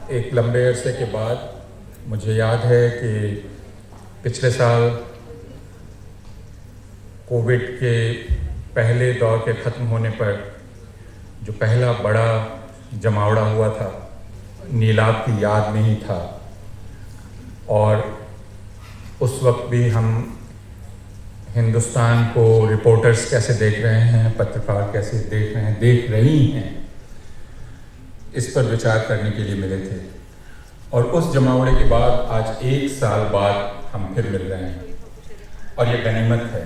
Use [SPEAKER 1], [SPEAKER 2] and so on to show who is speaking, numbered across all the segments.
[SPEAKER 1] एक लंबे अरसे के बाद मुझे याद है कि पिछले साल कोविड के पहले दौर के ख़त्म होने पर जो पहला बड़ा जमावड़ा हुआ था, नीलाभ की याद में ही था। और उस वक्त भी हम हिंदुस्तान को रिपोर्टर्स कैसे देख रहे हैं, पत्रकार कैसे देख रही हैं, इस पर विचार करने के लिए मिले थे। और उस जमावड़े के बाद आज 1 साल बाद हम फिर मिल रहे हैं और ये गनीमत है।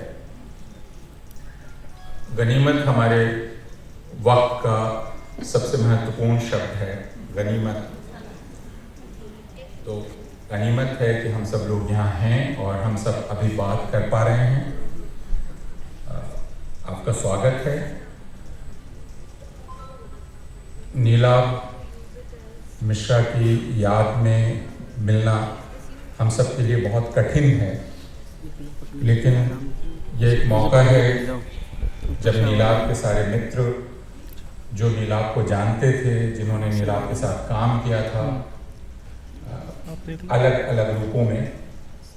[SPEAKER 1] गनीमत हमारे वक्त का सबसे महत्वपूर्ण शब्द है, गनीमत। तो गनीमत है कि हम सब लोग यहाँ हैं और हम सब अभी बात कर पा रहे हैं। आपका स्वागत है। नीलाभ मिश्रा की याद में मिलना हम सब के लिए बहुत कठिन है, लेकिन ये एक मौका है जब नीलाभ के सारे मित्र जो नीलाभ को जानते थे, जिन्होंने नीलाभ के साथ काम किया था अलग अलग रूपों में,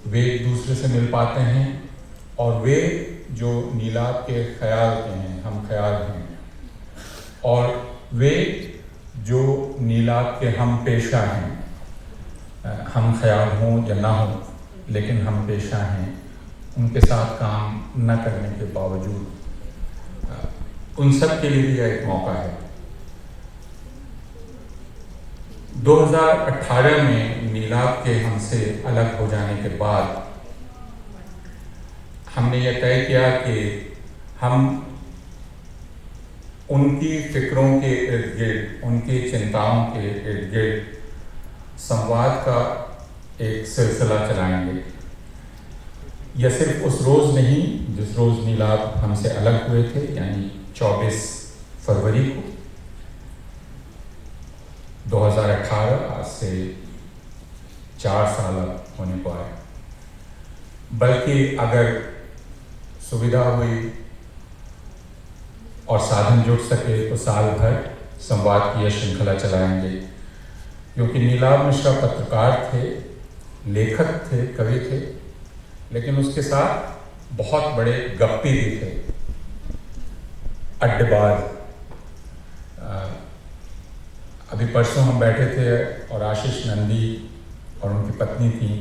[SPEAKER 1] वे एक दूसरे से मिल पाते हैं। और वे जो नीलाभ के ख्याल के हैं, हम ख्याल हैं, और वे जो नीलाभ के हम पेशा हैं, हम ख्याल हों या ना हों, लेकिन हम पेशा हैं, उनके साथ काम न करने के बावजूद उन सब के लिए यह एक मौका है। 2018 में नीलाभ के हमसे अलग हो जाने के बाद हमने यह तय किया कि हम उनकी फिक्रों के इर्द गिर्द, उनकी चिंताओं के इर्द गिर्द संवाद का एक सिलसिला चलाएंगे। यह सिर्फ उस रोज़ नहीं जिस रोज़ नीलाभ हमसे अलग हुए थे, यानी 24 फरवरी को 2018, आज से 4 साल होने को आए, बल्कि अगर सुविधा हुई और साधन जुट सके तो साल भर संवाद की यह श्रृंखला चलाएंगे। क्योंकि नीलाभ मिश्रा पत्रकार थे, लेखक थे, कवि थे, लेकिन उसके साथ बहुत बड़े गप्पी भी थे, अड्डेबाज। अभी परसों हम बैठे थे और आशीष नंदी और उनकी पत्नी थी,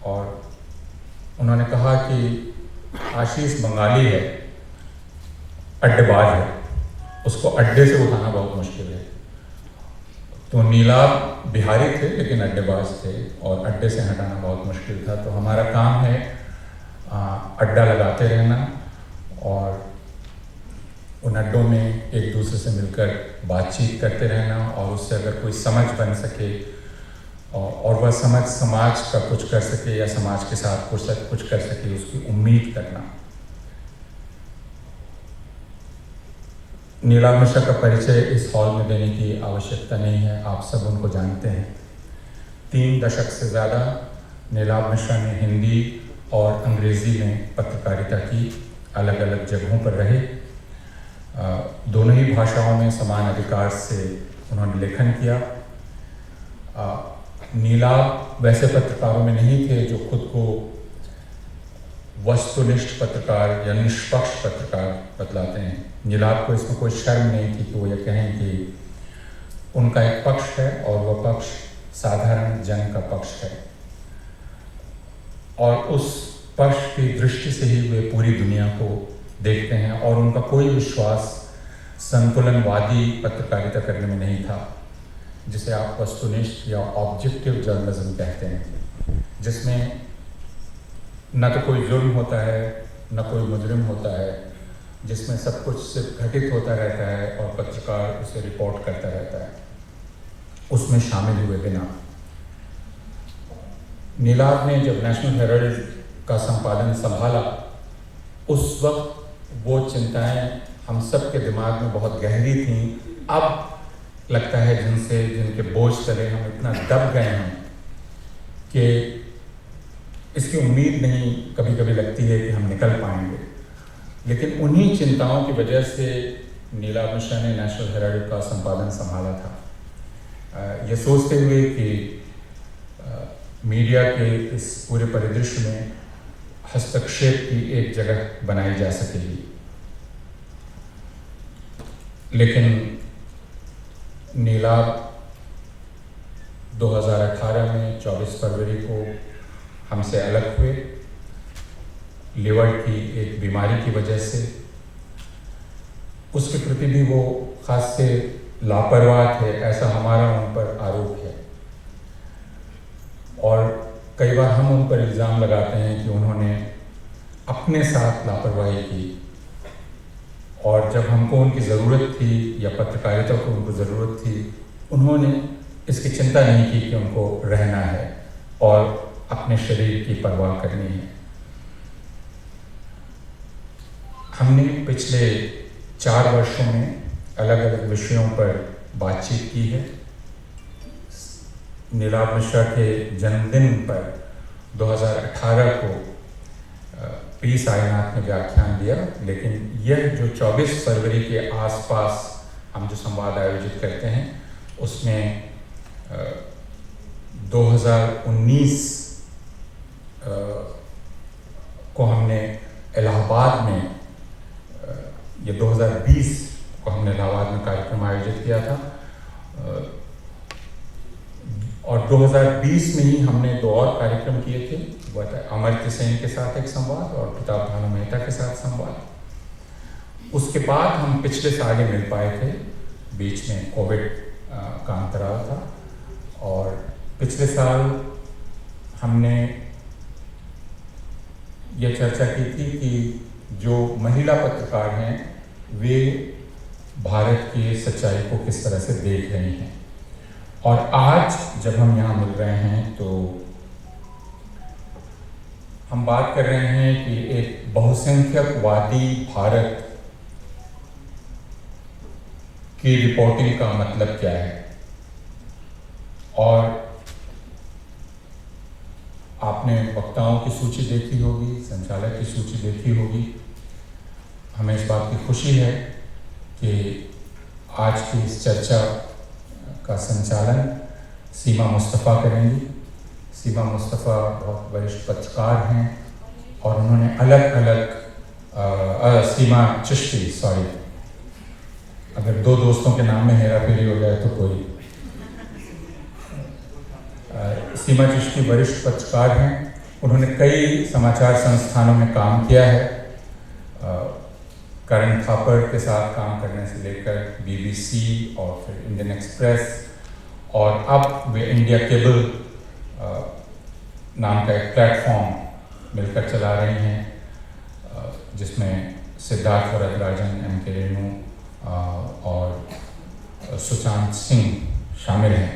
[SPEAKER 1] और उन्होंने कहा कि आशीष बंगाली है, अड्डेबाज है, उसको अड्डे से उठाना बहुत मुश्किल है। तो नीलाभ बिहारी थे लेकिन अड्डेबाज थे, और अड्डे से हटाना बहुत मुश्किल था। तो हमारा काम है अड्डा लगाते रहना और उन अड्डों में एक दूसरे से मिलकर बातचीत करते रहना, और उससे अगर कोई समझ बन सके और वह समझ समाज का कुछ कर सके या समाज के साथ कुछ कर सके, उसकी उम्मीद करना। नीलाभ मिश्रा का परिचय इस हॉल में देने की आवश्यकता नहीं है, आप सब उनको जानते हैं। 3 दशक से ज़्यादा नीलाभ मिश्रा ने हिंदी और अंग्रेज़ी में पत्रकारिता की, अलग अलग जगहों पर रहे। दोनों ही भाषाओं में समान अधिकार से उन्होंने लेखन किया। नीलाभ वैसे पत्रकारों में नहीं थे जो खुद को वस्तुनिष्ठ पत्रकार या निष्पक्ष पत्रकार बतलाते हैं। नीलाभ को इसमें कोई शर्म नहीं थी कि वो ये कहें कि उनका एक पक्ष है और वह पक्ष साधारण जन का पक्ष है, और उस पक्ष की दृष्टि से ही वे पूरी दुनिया को देखते हैं। और उनका कोई विश्वास संतुलनवादी पत्रकारिता करने में नहीं था, जिसे आप वस्तुनिष्ठ या ऑब्जेक्टिव जर्नलिज्म कहते हैं, जिसमें न तो कोई जुर्म होता है, न कोई मुजरिम होता है, जिसमें सब कुछ सिर्फ घटित होता रहता है और पत्रकार उसे रिपोर्ट करता रहता है, उसमें शामिल हुए बिना। नीलाभ ने जब नेशनल हेराल्ड का संपादन संभाला, उस वक्त वो चिंताएं हम सब के दिमाग में बहुत गहरी थीं। अब लगता है जिनके बोझ तले हम इतना दब गए हैं कि इसकी उम्मीद नहीं कभी कभी लगती है कि हम निकल पाएंगे। लेकिन उन्हीं चिंताओं की वजह से नीलाभ मिश्रा ने नेशनल हेराल्ड का संपादन संभाला था। ये सोचते हुए कि मीडिया के इस पूरे परिदृश्य में हस्तक्षेप की एक जगह बनाई जा सकेगी, लेकिन नीलाभ 2018 में 24 फरवरी को हमसे अलग हुए, लिवर की एक बीमारी की वजह से। उसके प्रति भी वो खास से लापरवाह थे, ऐसा हमारा उन पर आरोप है। और कई बार हम उन पर इल्ज़ाम लगाते हैं कि उन्होंने अपने साथ लापरवाही की, और जब हमको उनकी ज़रूरत थी या पत्रकारिता को उनको ज़रूरत थी, उन्होंने इसकी चिंता नहीं की कि उनको रहना है और अपने शरीर की परवाह करनी है। हमने पिछले 4 वर्षों में अलग अलग विषयों पर बातचीत की है। नीलाभ मिश्रा के जन्मदिन पर 2018 को पीस आयनात में व्याख्यान दिया, लेकिन यह जो 24 फरवरी के आसपास हम जो संवाद आयोजित करते हैं, उसमें 2019 को हमने इलाहाबाद में, ये 2020 को हमने इलाहाबाद में कार्यक्रम आयोजित किया था, और 2020 में ही हमने 2 और कार्यक्रम किए थे। अमर्त्य सेन के साथ एक संवाद और प्रताप भानु मेहता के साथ संवाद। उसके बाद हम पिछले साल ही मिल पाए थे, बीच में कोविड का अंतराल था, और पिछले साल हमने ये चर्चा की थी कि जो महिला पत्रकार हैं वे भारत की सच्चाई को किस तरह से देख रही हैं। और आज जब हम यहाँ मिल रहे हैं तो हम बात कर रहे हैं कि एक बहुसंख्यकवादी भारत की रिपोर्टिंग का मतलब क्या है। और आपने वक्ताओं की सूची देखी होगी, संचालक की सूची देखी होगी। हमें इस बात की खुशी है कि आज की इस चर्चा का संचालन सीमा मुस्तफ़ा करेंगी। सीमा मुस्तफ़ा बहुत वरिष्ठ पत्रकार हैं और उन्होंने अलग अलग सीमा चिश्ती, सॉरी, अगर 2 दोस्तों के नाम में हेरा फेरी हो जाए तो कोई। सीमा चिश्ती वरिष्ठ पत्रकार हैं। उन्होंने कई समाचार संस्थानों में काम किया है, करण थापर के साथ काम करने से लेकर BBC और फिर इंडियन एक्सप्रेस, और अब वे इंडिया केबल नाम का एक प्लेटफॉर्म मिलकर चला रही हैं, जिसमें सिद्धार्थ वरदराजन, M.K. रेणु और सुशांत सिंह शामिल हैं।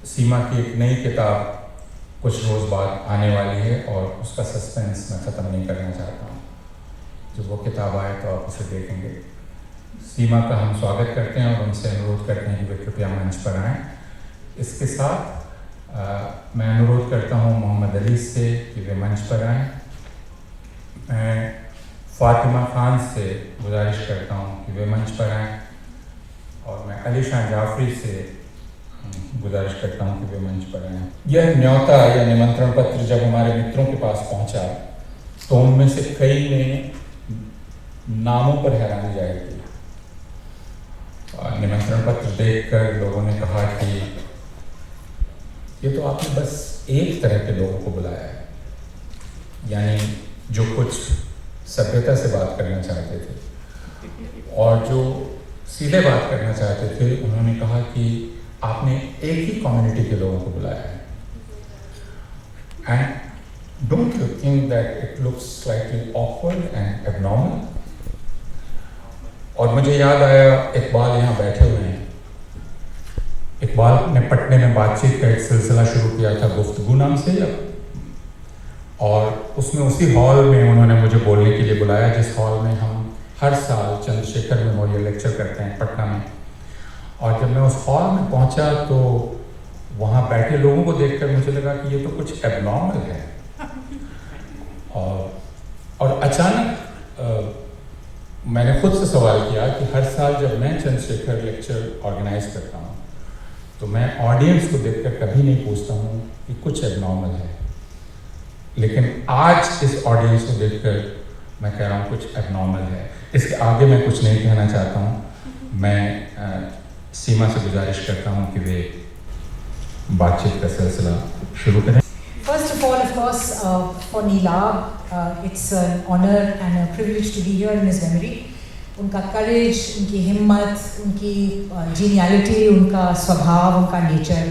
[SPEAKER 1] सीमा की एक नई किताब कुछ रोज़ बाद आने वाली है और उसका सस्पेंस मैं ख़त्म नहीं करना चाहता हूँ। जब वो किताब आए तो आप उसे देखेंगे। सीमा का हम स्वागत करते हैं और उनसे अनुरोध करते हैं कि वे कृपया मंच पर आएँ। इसके साथ मैं अनुरोध करता हूँ मोहम्मद अली से कि वे मंच पर आएँ। मैं फातिमा खान से गुजारिश करता हूँ कि वे मंच पर आएँ, और मैं अली शाह जाफरी से गुजारिश करता हूँ कि वे मंच पर आएँ। यह न्योता या निमंत्रण पत्र जब हमारे मित्रों के पास पहुँचा तो उनमें से कई ने नामों पर हैरानी जाहिर की। निमंत्रण पत्र देखकर लोगों ने कहा कि ये तो आपने बस एक तरह के लोगों को बुलाया है, यानी जो कुछ सभ्यता से बात करना चाहते थे और जो सीधे बात करना चाहते थे। उन्होंने कहा कि आपने एक ही कम्युनिटी के लोगों को बुलाया है, and don't you think that it looks slightly awkward and abnormal. और मुझे याद आया, इकबाल यहाँ बैठे हुए हैं। इकबाल ने पटने में बातचीत का एक सिलसिला शुरू किया था गुफ्तगू नाम से, और उसमें उसी हॉल में उन्होंने मुझे बोलने के लिए बुलाया, जिस हॉल में हम हर साल चंद्रशेखर मेमोरियल लेक्चर करते हैं पटना में। और जब मैं उस हॉल में पहुंचा तो वहाँ बैठे लोगों को देखकर मुझे लगा कि ये तो कुछ एबनॉर्मल है। और अचानक मैंने खुद से सवाल किया कि हर साल जब मैं चंद्रशेखर लेक्चर ऑर्गेनाइज करता हूँ तो मैं ऑडियंस को देखकर कभी नहीं पूछता हूँ कि कुछ एबनॉर्मल है, लेकिन आज इस ऑडियंस को देखकर मैं कह रहा हूँ कुछ एबनॉर्मल है। इसके आगे मैं कुछ नहीं कहना चाहता हूँ। मैं सीमा से गुजारिश करता हूँ कि वे बातचीत का सिलसिला शुरू करें।
[SPEAKER 2] First of all, of course, for Neelabh, it's an honor and a privilege to be here in his memory. उनका courage, उनकी हिम्मत, उनकी geniality, उनका स्वभाव, उनका nature,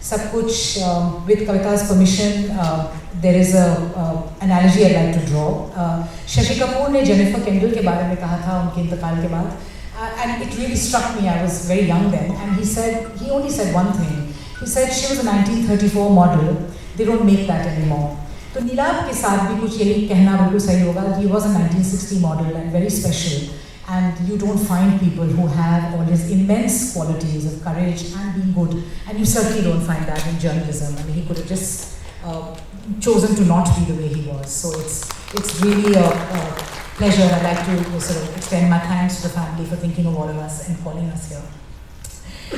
[SPEAKER 2] सब कुछ with Kavita's permission, there is a analogy I'd like to draw. Shashi Kapoor ने जेनिफर केंडल के बारे में कहा था उनके इंतकाल के बाद, and it really struck me. I was very young then, and he only said one thing. He said she was a 1934 model. They don't make that anymore. तो नीलाभ के साथ भी कुछ यही कहना बिल्कुल सही होगा. He was a 1960 model and very special. And you don't find people who have all these immense qualities of courage and being good. And you certainly don't find that in journalism. I mean, he could have just chosen to not be the way he was. So it's really a pleasure. I'd like to sort of extend my thanks to the family for thinking of all of us and calling us here.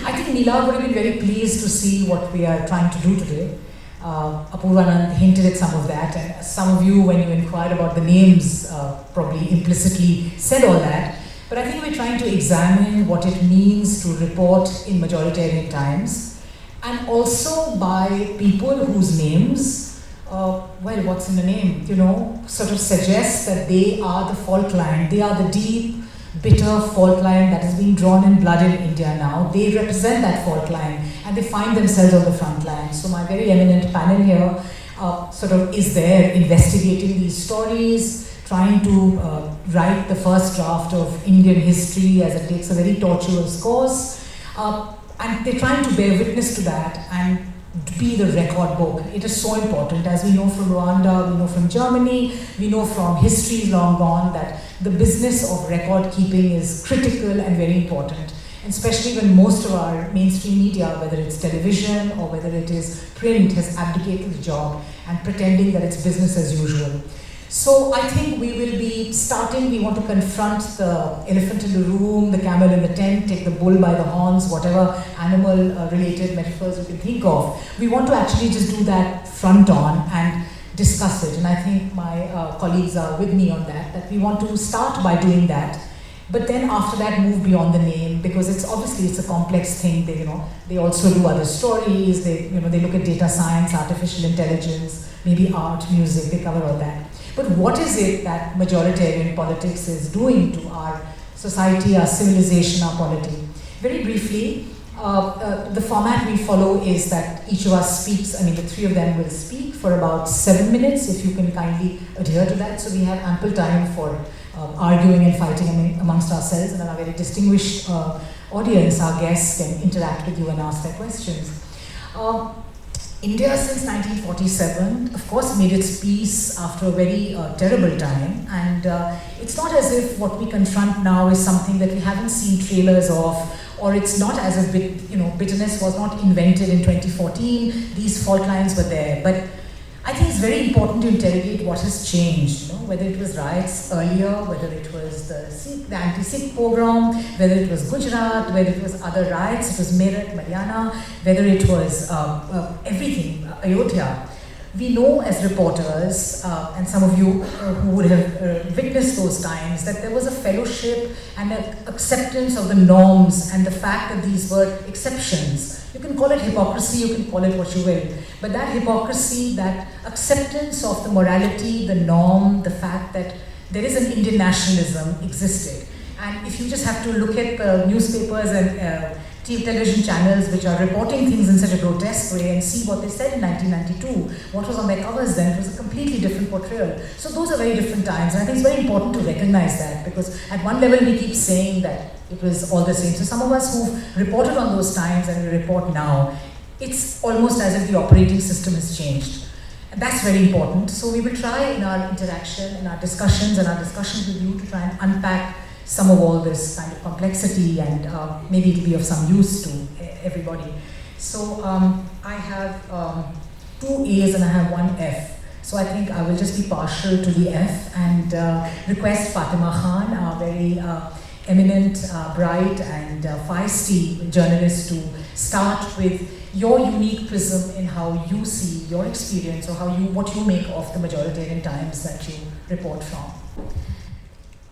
[SPEAKER 2] I think Neelabh would have been very pleased to see what we are trying to do today. Apurva hinted at some of that, and some of you, when you inquired about the names, probably implicitly said all that. But I think we're trying to examine what it means to report in majoritarian times, and also by people whose names, well, what's in the name, sort of suggest that they are the fault line, they are the deep, bitter fault line that is being drawn in blood in India now. They represent that fault line and they find themselves on the front line. So my very eminent panel here sort of is there investigating these stories, trying to write the first draft of Indian history as it takes a very tortuous course. And they're trying to bear witness to that and be the record book. It is so important. As we know from Rwanda, we know from Germany, we know from history long gone that the business of record keeping is critical and very important. And especially when most of our mainstream media, whether it's television or whether it is print, has abdicated the job and pretending that it's business as usual. So I think we will be starting, we want to confront the elephant in the room, the camel in the tent, take the bull by the horns, whatever animal related metaphors you can think of. We want to actually just do that front on and discuss it. And I think my colleagues are with me on that we want to start by doing that. But then after that move beyond the name, because it's a complex thing. They also do other stories, they look at data science, artificial intelligence, maybe art, music, they cover all that. But what is it that majoritarian politics is doing to our society, our civilization, our polity? Very briefly, the format we follow is that each of us speaks, the three of them will speak for about 7 minutes, if you can kindly adhere to that. So we have ample time for arguing and fighting amongst ourselves, and our very distinguished audience, our guests, can interact with you and ask their questions. India since 1947, of course, made its peace after a very terrible time, and it's not as if what we confront now is something that we haven't seen trailers of, or it's not as if bitterness was not invented in 2014. These fault lines were there, but I think it's very important to interrogate what has changed, whether it was riots earlier, whether it was the anti-Sikh pogrom, whether it was Gujarat, whether it was other riots, it was Meerut, Haryana, whether it was everything, Ayodhya. We know as reporters, and some of you who would have witnessed those times, that there was a fellowship and an acceptance of the norms and the fact that these were exceptions. You can call it hypocrisy, you can call it what you will, but that hypocrisy, that acceptance of the morality, the norm, the fact that there is an Indian nationalism existed. And if you just have to look at the newspapers and television channels which are reporting things in such a grotesque way and see what they said in 1992, what was on their covers then, it was a completely different portrayal. So those are very different times, and I think it's very important to recognize that, because at one level we keep saying that it was all the same. So some of us who've reported on those times and we report now, it's almost as if the operating system has changed. And that's very important. So we will try in our interaction, in our discussions with you, to try and unpack some of all this kind of complexity, and maybe it'll be of some use to everybody. So I have 2 A's and I have 1 F. So I think I will just be partial to the F and request Fatima Khan, our very eminent, bright and feisty journalist, to start with your unique prism in how you see your experience or what you make of the Majoritarian Times that you report from.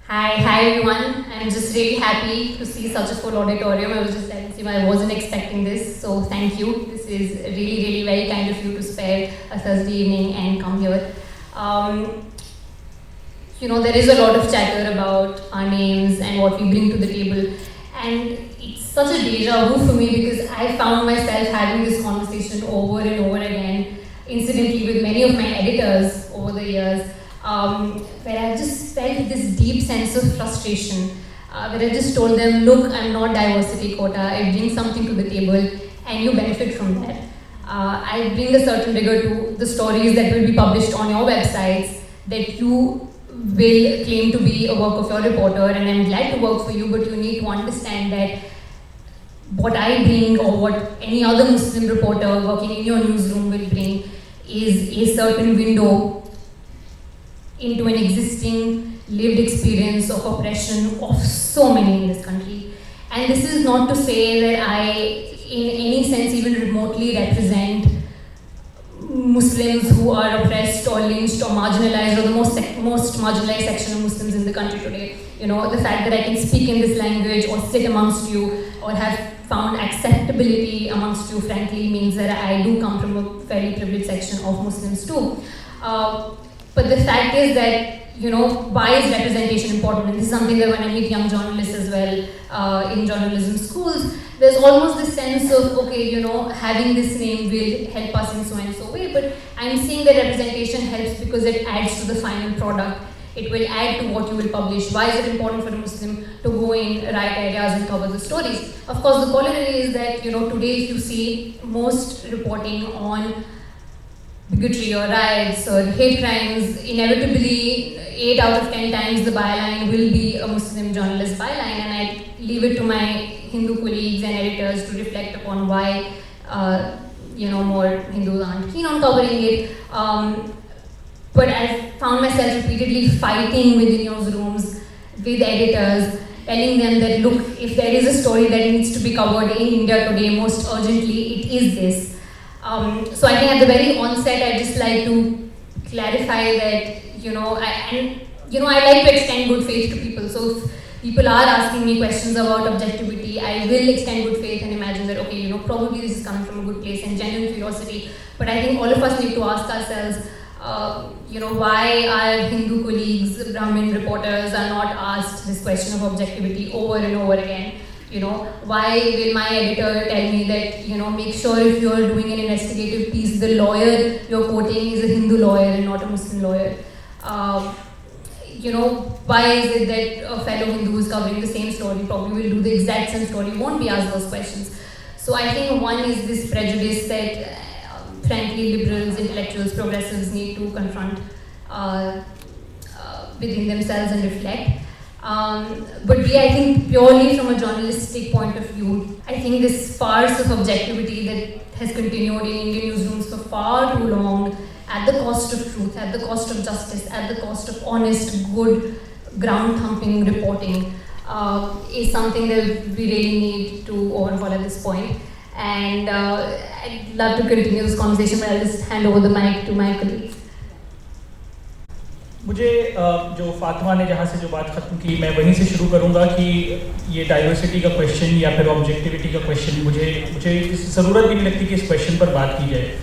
[SPEAKER 3] Hi everyone. I'm just really happy to see such a full auditorium. I was just telling Seema I wasn't expecting this, so thank you. This is really very kind of you to spare a Thursday evening and come here. There is a lot of chatter about our names and what we bring to the table, and it's such a deja vu for me because I found myself having this conversation over and over again, incidentally with many of my editors over the years, where I just felt this deep sense of frustration, where I just told them, look, I'm not diversity quota, I bring something to the table and you benefit from that. I bring a certain rigor to the stories that will be published on your websites that you will claim to be a work of your reporter, and I'm glad to work for you, but you need to understand that what I bring or what any other Muslim reporter working in your newsroom will bring is a certain window into an existing lived experience of oppression of so many in this country. And this is not to say that I, in any sense, even remotely represent Muslims who are oppressed or lynched or marginalized, or the most marginalized section of Muslims in the country today. The fact that I can speak in this language or sit amongst you or have found acceptability amongst you, frankly, means that I do come from a fairly privileged section of Muslims too. But the fact is that, why is representation important? And this is something that when I meet young journalists as well in journalism schools, there's almost this sense of, okay, having this name will help us in so and so way, but I'm saying that representation helps because it adds to the final product. It will add to what you will publish. Why is it important for a Muslim to go in right areas and cover the stories? Of course, the corollary is that, today if you see most reporting on bigotry or riots or hate crimes, inevitably 8 out of 10 times the byline will be a Muslim journalist byline, and I leave it to my Hindu colleagues and editors to reflect upon why more Hindus aren't keen on covering it. But I found myself repeatedly fighting within newsrooms with editors, telling them that, look, if there is a story that needs to be covered in India today most urgently, it is this. So I think at the very onset, I'd just like to clarify that, I like to extend good faith to people. So if people are asking me questions about objectivity, I will extend good faith and imagine that, okay, probably this is coming from a good place and genuine curiosity. But I think all of us need to ask ourselves, why our Hindu colleagues, Brahmin reporters are not asked this question of objectivity over and over again. Why will my editor tell me that, make sure if you're doing an investigative piece, the lawyer you're quoting is a Hindu lawyer and not a Muslim lawyer? Why is it that a fellow Hindu who's covering the same story probably will do the exact same story, won't be asked those questions? So I think one is this prejudice that, frankly, liberals, intellectuals, progressives need to confront within themselves and reflect. But I think purely from a journalistic point of view, I think this farce of objectivity that has continued in Indian newsrooms for far too long, at the cost of truth, at the cost of justice, at the cost of honest, good, ground-thumping reporting, is something that we really need to overhaul at this point. And I'd love to continue this conversation, but I'll just hand over the mic to my colleagues.
[SPEAKER 4] मुझे जो फातिमा ने जहाँ से जो बात ख़त्म की, मैं वहीं से शुरू करूँगा कि ये डाइवर्सिटी का क्वेश्चन या फिर ऑब्जेक्टिविटी का क्वेश्चन, मुझे इस ज़रूरत भी नहीं लगती कि इस क्वेश्चन पर बात की जाए।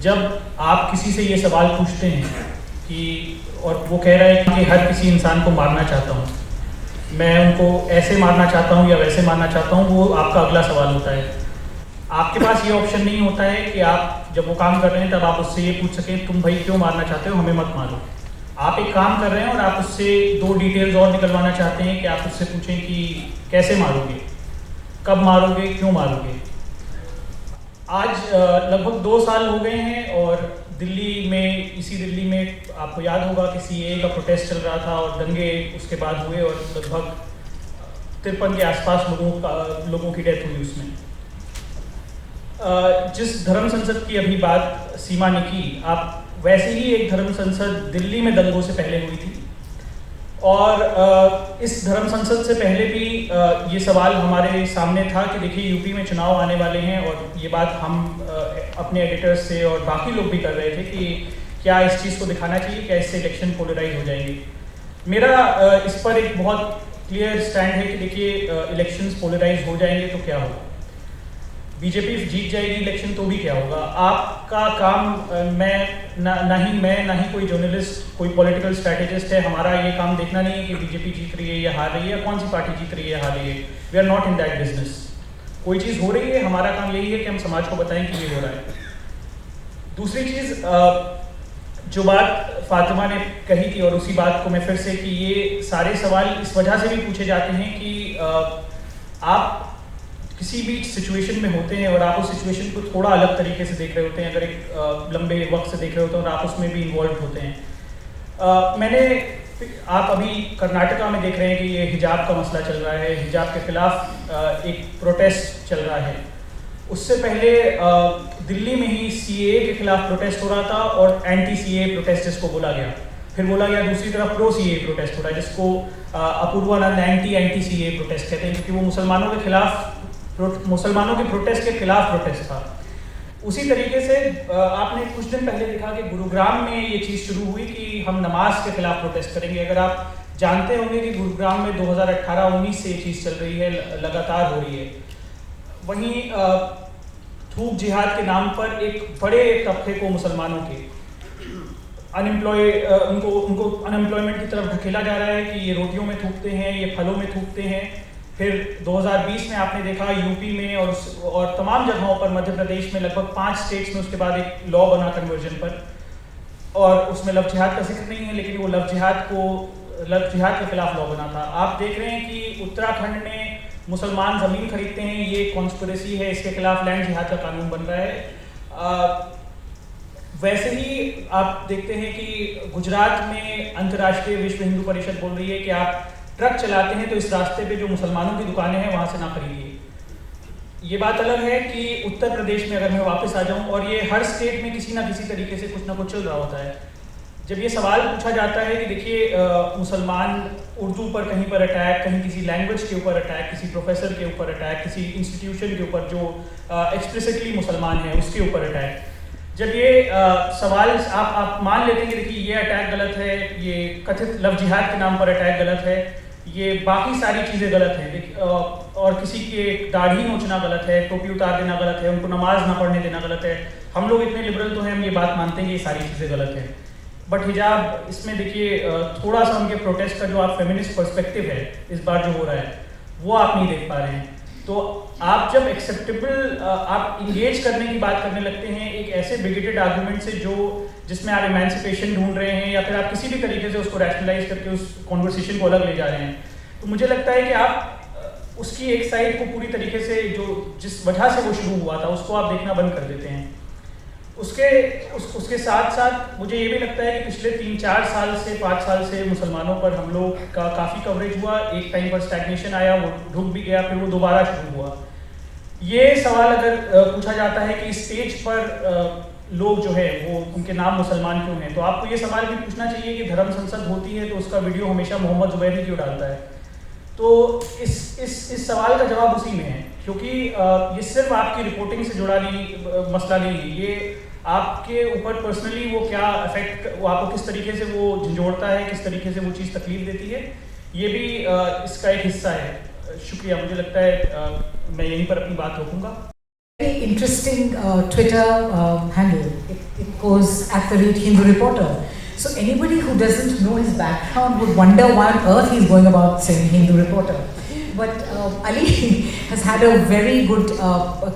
[SPEAKER 4] जब आप किसी से ये सवाल पूछते हैं कि, और वो कह रहा है कि हर किसी इंसान को मारना चाहता हूँ, मैं उनको ऐसे मारना चाहता हूँ या वैसे मारना चाहता हूँ, वो आपका अगला सवाल होता है। आपके पास ये ऑप्शन नहीं होता है कि आप जब वो काम कर रहे हैं तब आप उससे ये पूछ सकें, तुम भाई क्यों मारना चाहते हो, हमें मत मारो। आप एक काम कर रहे हैं और आप उससे 2 डिटेल्स और निकलवाना चाहते हैं कि आप उससे पूछें कि कैसे मारोगे, कब मारोगे, क्यों मारोगे। आज लगभग 2 साल हो गए हैं और इसी दिल्ली में आपको याद होगा कि CAA का प्रोटेस्ट चल रहा था और दंगे उसके बाद हुए और लगभग 53 के आसपास लोगों की डेथ हुई उसमें। जिस धर्म संसद की अभी बात सीमा ने की, आप वैसे ही एक धर्म संसद दिल्ली में दंगों से पहले हुई थी और इस धर्म संसद से पहले भी ये सवाल हमारे सामने था कि देखिए यूपी में चुनाव आने वाले हैं, और ये बात हम अपने एडिटर्स से और बाकी लोग भी कर रहे थे कि क्या इस चीज़ को दिखाना चाहिए, क्या इससे इलेक्शन पोलराइज हो जाएंगे। मेरा इस पर एक बहुत क्लियर स्टैंड है कि देखिए इलेक्शंस पोलराइज हो जाएंगे तो क्या होगा, बीजेपी जीत जाएगी इलेक्शन तो भी क्या होगा। आपका काम ना ही कोई जर्नलिस्ट, कोई पॉलिटिकल स्ट्रैटेजिस्ट है, हमारा ये काम देखना नहीं है कि बीजेपी जीत रही है या हार रही है, या कौन सी पार्टी जीत रही है हार रही है। We are not in that business. कोई चीज़ हो रही है, हमारा काम यही है कि हम समाज को बताएं कि ये हो रहा है। दूसरी चीज़, जो बात फातिमा ने कही थी, और उसी बात को मैं फिर से, कि ये सारे सवाल इस वजह से भी पूछे जाते हैं कि आप किसी भी सिचुएशन में होते हैं और आप उस सिचुएशन को थोड़ा अलग तरीके से देख रहे होते हैं, अगर एक लंबे वक्त से देख रहे होते हैं और आप उसमें भी इन्वॉल्व होते हैं। आप अभी कर्नाटका में देख रहे हैं कि ये हिजाब का मसला चल रहा है, हिजाब के खिलाफ एक प्रोटेस्ट चल रहा है। उससे पहले दिल्ली में ही सीए के खिलाफ प्रोटेस्ट हो रहा था, और एंटी सीए प्रोटेस्ट जिसको बोला गया, फिर बोला गया दूसरी तरफ प्रो सीए प्रोटेस्ट हो रहा है, जिसको अपूर्वानंद एंटी सीए प्रोटेस्ट कहते हैं, क्योंकि वो मुसलमानों के प्रोटेस्ट के खिलाफ प्रोटेस्ट था। उसी तरीके से आपने कुछ दिन पहले देखा कि गुरुग्राम में ये चीज़ शुरू हुई कि हम नमाज के खिलाफ प्रोटेस्ट करेंगे। अगर आप जानते होंगे कि गुरुग्राम में 2018-19 से ये चीज़ चल रही है, लगातार हो रही है। वहीं थूक जिहाद के नाम पर एक बड़े तबके को मुसलमानों के उनको अनएम्प्लॉयमेंट की तरफ ढकेला जा रहा है कि ये रोटियों में थूकते हैं, ये फलों में थूकते हैं। फिर 2020 में आपने देखा यूपी में और तमाम जगहों पर, मध्य प्रदेश में लगभग 5 स्टेट्स में उसके बाद एक लॉ बना कन्वर्जन पर, और उसमें लव जिहाद का जिक्र नहीं है, लेकिन वो लव जिहाद के खिलाफ लॉ बना था। आप देख रहे हैं कि उत्तराखंड में मुसलमान ज़मीन खरीदते हैं, ये कॉन्स्पिरेसी है, इसके खिलाफ लैंड जिहाद का कानून बन रहा है। वैसे ही आप देखते हैं कि गुजरात में अंतर्राष्ट्रीय विश्व हिंदू परिषद बोल रही है कि आप ट्रक चलाते हैं तो इस रास्ते पे जो मुसलमानों की दुकानें हैं वहाँ से ना खरीदिए। ये बात अलग है कि उत्तर प्रदेश में, अगर मैं वापस आ जाऊँ, और ये हर स्टेट में किसी ना किसी तरीके से कुछ ना कुछ चल रहा होता है। जब ये सवाल पूछा जाता है कि देखिए मुसलमान उर्दू पर कहीं पर अटैक, कहीं किसी लैंग्वेज के ऊपर अटैक, किसी प्रोफेसर के ऊपर अटैक, किसी इंस्टीट्यूशन के ऊपर जो एक्सप्लिसिटली मुसलमान है उसके ऊपर अटैक, जब ये सवाल आप मान लेते हैं कि देखिए ये अटैक गलत है, ये कथित लव जिहाद के नाम पर अटैक गलत है, ये बाकी सारी चीज़ें गलत हैं, और किसी के दाढ़ी नोचना गलत है, टोपी उतार देना गलत है, उनको नमाज ना पढ़ने देना गलत है। हम लोग इतने लिबरल तो हैं, हम ये बात मानते हैं कि ये सारी चीज़ें गलत हैं। बट हिजाब, इसमें देखिए थोड़ा सा उनके प्रोटेस्ट का जो आप फेमिनिस्ट पर्सपेक्टिव है इस बार जो हो रहा है, वो आप नहीं देख पा रहे हैं। तो आप जब एक्सेप्टेबल आप इंगेज करने की बात करने लगते हैं एक ऐसे बिगेटेड आर्गुमेंट से जिसमें आप इमेंसिपेशन ढूंढ रहे हैं, या फिर आप किसी भी तरीके से उसको रैशनलाइज करके उस कॉन्वर्सेशन को अलग ले जा रहे हैं, तो मुझे लगता है कि आप उसकी एक साइड को पूरी तरीके से जिस वजह से वो शुरू हुआ था उसको आप देखना बंद कर देते हैं। उसके साथ साथ मुझे ये भी लगता है कि पिछले 3-4 साल से 5 साल से मुसलमानों पर हम लोग का काफ़ी कवरेज हुआ। एक टाइम पर स्टैग्नेशन आया, वो रुक भी गया, फिर वो दोबारा शुरू हुआ। ये सवाल अगर पूछा जाता है कि स्टेज पर लोग जो है वो उनके नाम मुसलमान क्यों हैं, तो आपको ये सवाल भी पूछना चाहिए कि धर्म संसद होती है तो उसका वीडियो हमेशा मोहम्मद जुबैर ही क्यों डालता है। तो इस सवाल का जवाब उसी में है, क्योंकि ये सिर्फ आपकी रिपोर्टिंग से जुड़ा मसला नहीं है, ये आपके ऊपर पर्सनली वो क्या अफेक्ट, वो आपको किस तरीके से वो झंझोड़ता है, किस तरीके से वो चीज़ तकलीफ देती है, ये भी इसका एक हिस्सा है। शुक्रिया, मुझे लगता है मैं यहीं पर अपनी बात रोकूंगा।
[SPEAKER 2] Very interesting Twitter handle. It goes @Hindu Reporter. So anybody who doesn't know his background would wonder why on earth he's going about saying Hindu Reporter. But Ali has had a very good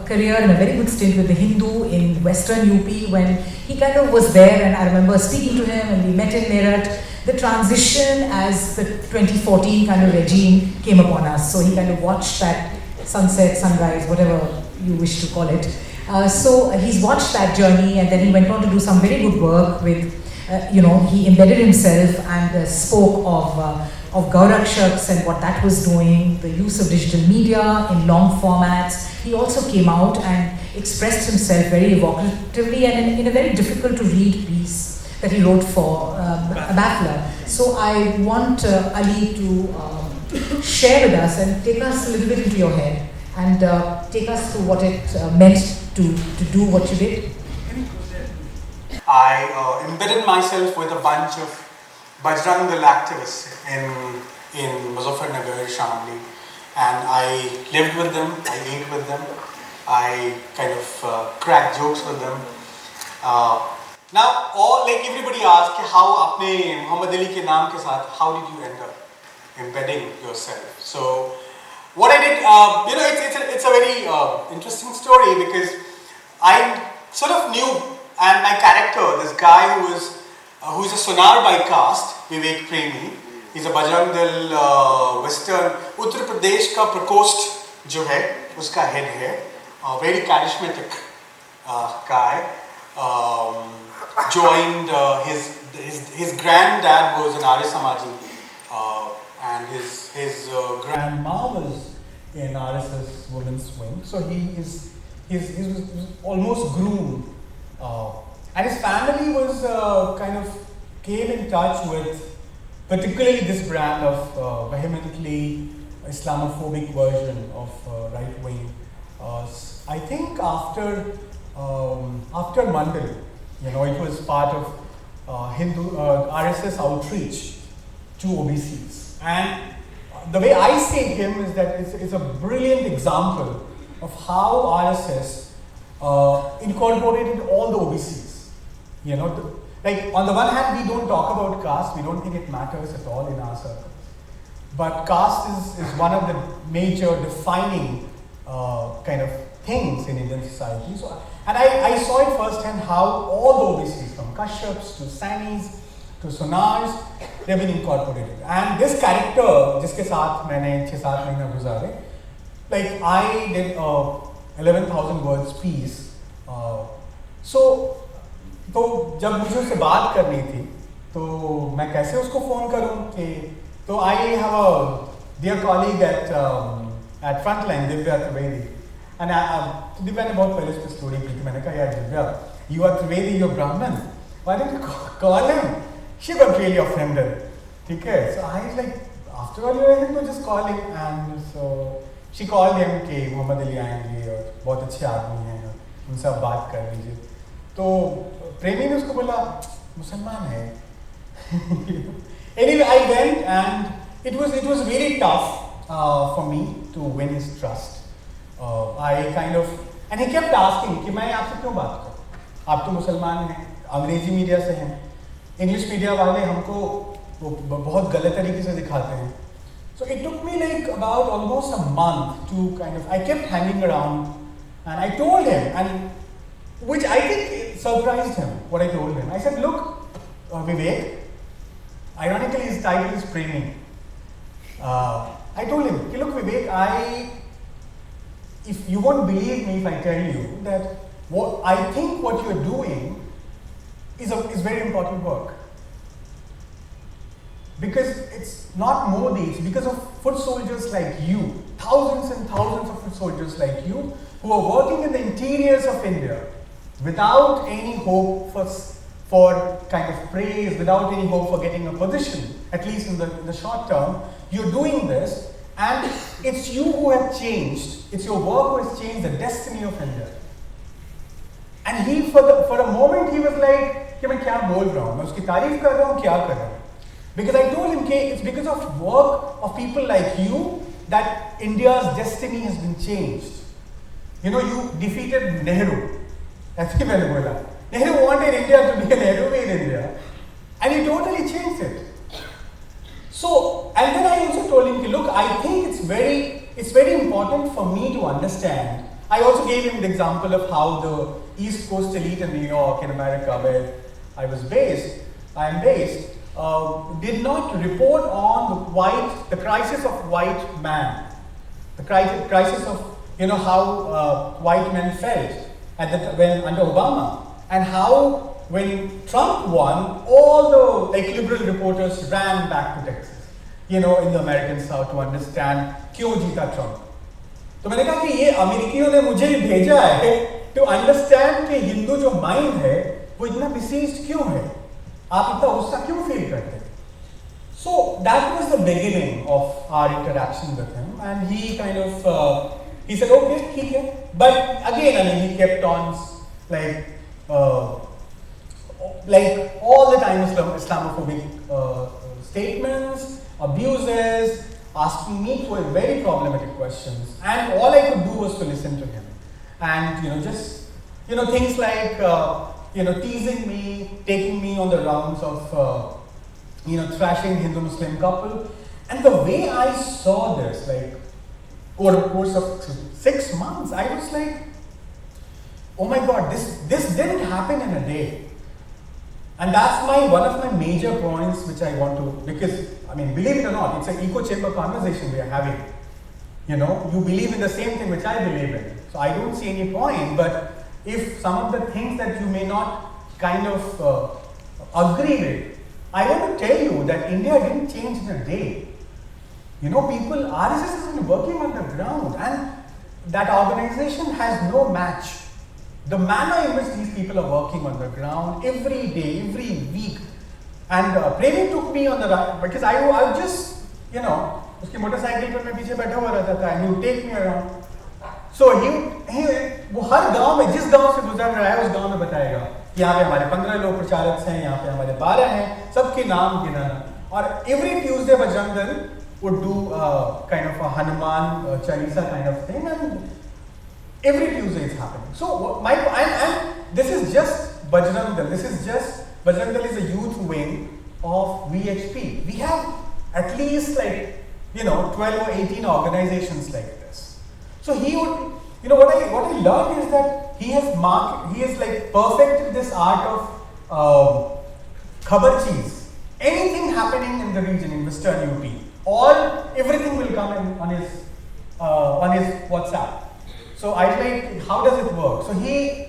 [SPEAKER 2] career and a very good stint with the Hindu in Western UP when he kind of was there, and I remember speaking to him and we met in Meerut. The transition as the 2014 kind of regime came upon us, so he kind of watched that sunset, sunrise, whatever you wish to call it. So he's watched that journey, and then he went on to do some very good work with, he embedded himself and spoke of Gaurakshaks and what that was doing, the use of digital media in long formats. He also came out and expressed himself very evocatively and in a very difficult to read piece. that he wrote for Baffler. So I want Ali to share with us and take us a little bit into your head and take us through what it meant to do what you did.
[SPEAKER 5] I embedded myself with a bunch of Bajrang Dal activists in Muzaffarnagar, Shamli, and I lived with them, I ate with them, I kind of cracked jokes with them. Now, like everybody asks, how आपने Muhammad Ali के नाम के साथ, how did you end up embedding yourself? So, what I did, it's a very interesting story because I sort of knew, and my character, this guy who is a sonar by caste, Vivek Premi, he's a Bajrang Dal Western Uttar Pradesh का प्रकोष्ठ जो है उसका head है, very charismatic guy. Joined his granddad was an Arya Samaji, and his grandma was in RSS Women's Wing. So he was almost groomed, and his family was kind of came in touch with particularly this brand of vehemently Islamophobic version of right wing. I think after Mandal, it was part of Hindu RSS outreach to OBCs, and the way I see him is that it's a brilliant example of how RSS incorporated all the OBCs. Like on the one hand, we don't talk about caste, we don't think it matters at all in our circles, but caste is one of the major defining kind of things in Indian society. So, and I saw it firsthand how all the OBCs, from Kashyap's to Sanis to Sonars, they've been incorporated. And this character, जिसके साथ मैंने 6-7 महीने गुजारे, like I did 11,000 words piece. तो जब मुझे उससे बात करनी थी, तो मैं कैसे उसको फोन करूं कि तो I have a dear colleague at Frontline, Divya Trivedi. And Divya ने बहुत पहले उसकी स्टोरी की थी, मैंने कहा यार Divya, you are Trivedi, you're Brahmin. Why didn't you call him? She got really offended. ठीक है? So I was like, after all you're here, just call him. And so she called him कि मोहम्मद अली आएंगे और बहुत अच्छे आदमी हैं, उनसे आप बात कर लीजिए. तो प्रेमी ने उसको बोला मुसलमान है. Anyway, I went and it was really tough for me to win his trust. I kind of, and he kept asking कि मैं आपसे क्यों बात करूं? आप तो मुसलमान हैं, अंग्रेजी मीडिया से हैं, इंग्लिश मीडिया वाले हमको बहुत गलत तरीके से दिखाते हैं. So it took me like about almost a month to kind of, I kept hanging around and I told him, and which I think surprised him, what I told him. I said, look, Vivek, ironically his title is Premi. I told him, look Vivek, if you won't believe me if I tell you that I think what you're doing is very important work. Because it's not Modi, it's because of foot soldiers like you, thousands and thousands of foot soldiers like you, who are working in the interiors of India without any hope for kind of praise, without any hope for getting a position, at least in the short term. You're doing this, and it's you who have changed, it's your work who has changed the destiny of India. And he, for a moment, he was like, कि मैं क्या बोल रहा हूँ, मैं उसकी तारीफ कर रहा हूँ, क्या कर रहा हूँ? Because I told him, it's because of work of people like you that India's destiny has been changed. You defeated Nehru. ऐसे मैंने बोला. Nehru wanted India to be a Nehru-made India, and he totally changed it. So, and then I also told him, look, I think it's very important for me to understand. I also gave him the example of how the East Coast elite in New York, in America, where I am based, did not report on the crisis of white man, the crisis of how white men felt when under Obama, and how when Trump won, all the liberal reporters ran back to Texas, in the American South to understand क्यों जीता Trump. तो मैंने कहा कि ये अमेरिकियों ने मुझे भेजा है to understand कि हिंदू जो माइंड है वो इतना besieged क्यों है. आप इतना गुस्सा क्यों फील करते हैं? So that was the beginning of our interaction with him, and he kind of he said, okay, ठीक है. But again, I mean, he kept on like all the time Islamophobic statements, abuses, asking me very problematic questions, and all I could do was to listen to him, and just things like teasing me, taking me on the rounds of thrashing Hindu-Muslim couple. And the way I saw this, like over the course of 6 months, I was like, oh my God, this didn't happen in a day. And that's one of my major points which I want to, because I mean, believe it or not, it's an echo chamber conversation we are having. You believe in the same thing which I believe in. So I don't see any point, but if some of the things that you may not kind of agree with, I want to tell you that India didn't change in a day. RSS has been working on the ground, and that organization has no match. The manner in which these people are working on the ground every day, every week. And Premi took me on the ride, because I just, उसकी motorcycle पर मैं पीछे बैठा हुआ रहता था, and he would take me around. So वो हर गांव में, जिस गांव से गुजर रहा है उस गांव में बताएगा कि यहाँ पे हमारे 15 लोग प्रचारक हैं, यहाँ पे हमारे 12 हैं, सबके नाम गिनाना. और every Tuesday Bajrang Dal would do kind of a Hanuman Chalisa kind of thing, and every Tuesday it's happening. So this is just Bajrang Dal. Bajrang Dal is a youth wing of VHP. We have at least 12 or 18 organizations like this. So he would, what I learned is that he has perfected this art of khabar cheese. Anything happening in the region, in Western UP, everything will come on his WhatsApp. So I was like, how does it work? So he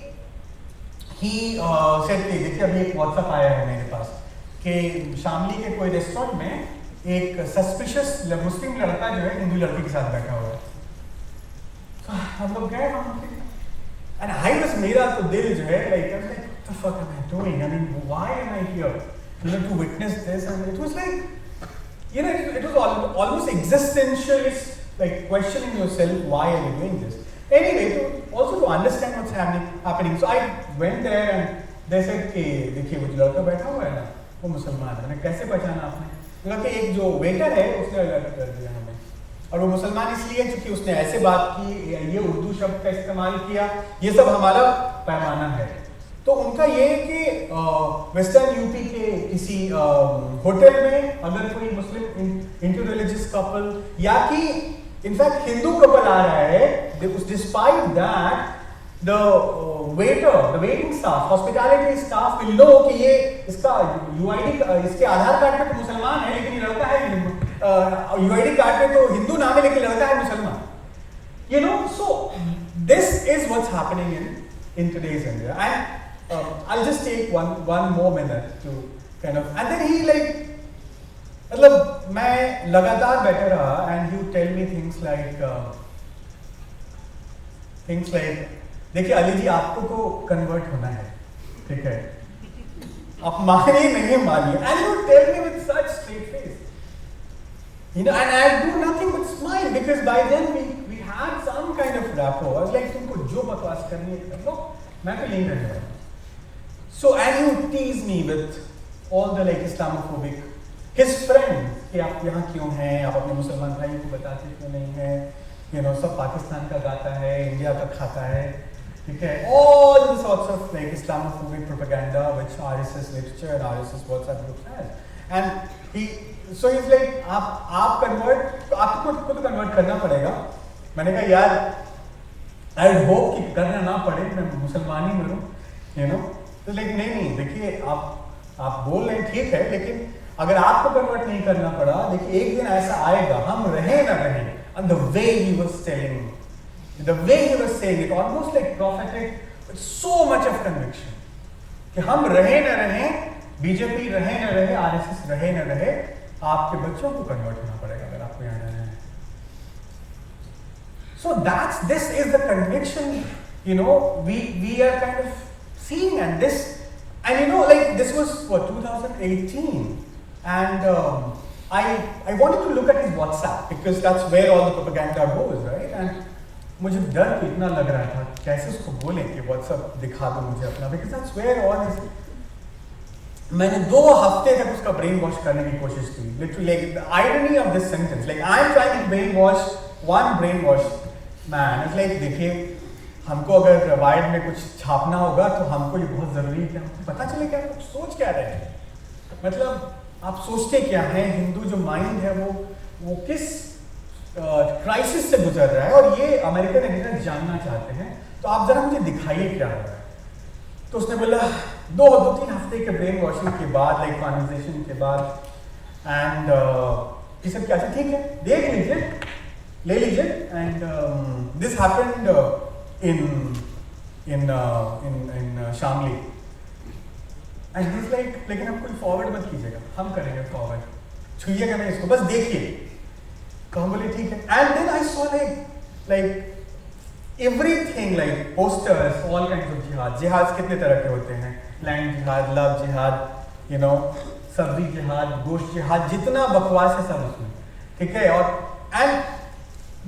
[SPEAKER 5] said, देखिए अभी एक WhatsApp आया है मेरे पास कि शामली के कोई restaurant में एक सस्पिशियस मुस्लिम लड़का जो है हिंदू लड़की के साथ बैठा हुआ है. So हम लोग गए वहाँ पे, and मेरा तो दिल जो है what the fuck am I doing? I mean, why am I here? To witness this, and it was it was almost existentialist, questioning yourself, why are you doing this? Anyway, also to understand what's happening. So I went there and they said कि देखिए वो जो लड़का बैठा हुआ है ना, वो मुसलमान है. मैंने कैसे पहचाना आपने? बोला कि एक जो वेटर है उसने अलर्ट कर दिया हमें, और वो मुसलमान इसलिए क्योंकि उसने ऐसे बात की, ये उर्दू शब्द का इस्तेमाल किया, ये सब हमारा पैमाना है. तो उनका ये है कि वेस्टर्न यूपी के किसी होटल में अगर कोई मुस्लिम इंटररिलीजियस कपल या कि इनफैक्ट हिंदू कपल आ रहा है, despite that the waiter, the waiting staff, hospitality staff will know कि ये इसका UID, इसके आधार कार्ड पे तो मुसलमान है लेकिन ये लड़का है UID कार्ड पे तो हिंदू नाम है लेकिन लड़का है मुसलमान. So this is what's happening in today's India. And I'll just take one more minute to kind of, and then he मतलब मैं लगातार बैठा रहा, and he would tell me things like देखिए अली जी आपको तो कन्वर्ट होना है, ठीक है, आप मानिए नहीं मानिए, and he would tell me with such straight face, and I do nothing but smile because by then we had some kind of rapport. I was like तुमको जो बकवास करनी है कर लो, मैं तो यही करने वाला. So and he would tease me with all the Islamophobic, his friend कि आप यहाँ क्यों हैं, आप अपने मुसलमान भाई को बताते क्यों नहीं हैं, सब पाकिस्तान का गाता है, इंडिया का खाता है, ठीक है, all the sorts of Islamophobic propaganda which RSS literature and RSS WhatsApp groups has. And he's like आप convert, तो आपको खुद convert करना पड़ेगा. मैंने कहा यार I hope कि करना ना पड़े, मैं मुसलमान ही मरूं, तो नहीं देखिए आप बोल रहे हैं ठीक है, लेकिन अगर आपको कन्वर्ट नहीं करना पड़ा, देखिए एक दिन ऐसा आएगा, हम रहे ना रहे. And the way he was telling me, the way he was saying it, almost like prophetic, with so much of conviction, कि हम रहे न रहे, बीजेपी रहे न रहे, आरएसएस रहे न रहे, आपके बच्चों को कन्वर्ट होना पड़ेगा अगर आपको यहाँ रहना है. So this is the conviction, we are kind of seeing, and this And you know, like this was for 2018, and I wanted to look at his WhatsApp because that's where all the propaganda goes, right? And मुझे डर तो इतना लग रहा था कैसे उसको बोलें कि WhatsApp दिखा दो मुझे अपना, because that's where all is. मैंने 2 हफ्ते तक उसका ब्रेन वॉश करने की कोशिश की. Literally, like the irony of this sentence, like I'm trying to brainwash one brainwash man. It's like देखिए, हमको अगर वाइड में कुछ छापना होगा तो हमको ये बहुत ज़रूरी है कि हमको पता चले कि आप सोच क्या रहे हैं. मतलब आप सोचते क्या हैं, हिंदू जो माइंड है वो किस क्राइसिस से गुजर रहा है, और ये अमेरिकन एडिटर जानना चाहते हैं. तो आप ज़रा मुझे दिखाइए क्या हो रहा है. तो उसने बोला 2-3 हफ्ते के ब्रेन वॉशिंग के बाद, लाइक कॉन्वर्सेशन के बाद, एंड ये सब क्या है, ठीक है देख लीजिए, ले लीजिए. And this happened in Shamli. And this like, लेकिन आप कोई फॉरवर्ड मत कीजिएगा, हम करेंगे फॉरवर्ड, छुइएगा नहीं इसको, बस देखिए. तो हम बोले ठीक है. And then I saw like everything, like posters, all kinds of jihad. Jihads कितने तरह के होते हैं, land jihad, love jihad, you know, सब्जी jihad, गोश्त jihad, जितना बकवास है सब उसमें, ठीक है. और and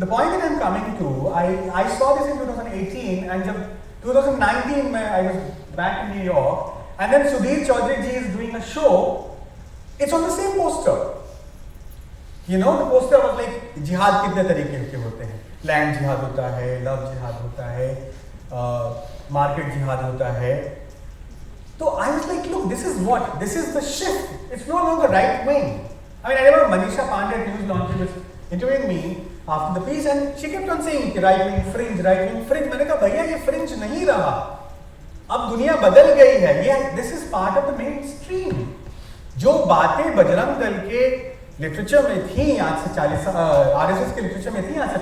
[SPEAKER 5] the point that I'm coming to, I saw this in 2018, and जब 2019 में I was back in New York, and then Sudhir Chaudhary ji is doing a show. It's on the same poster. You know, the poster was like jihad कितने तरीके के होते हैं. Land जिहाद होता है, लव जिहाद होता है, मार्केट जिहाद होता है. तो I was like, look, this is what, this is the shift. It's no longer right wing. I mean, I remember Manisha Pandey news launch was interviewing me after the piece, and she kept on saying right wing fringe, right wing fringe. मैंने कहा भैया ये fringe नहीं रहा, अब दुनिया बदल गई है. ये this is part of the main stream. जो बातें बजरंग दल के लिटरेचर में थी आज से 40 आरएसएस के लिटरेचर में थी आज से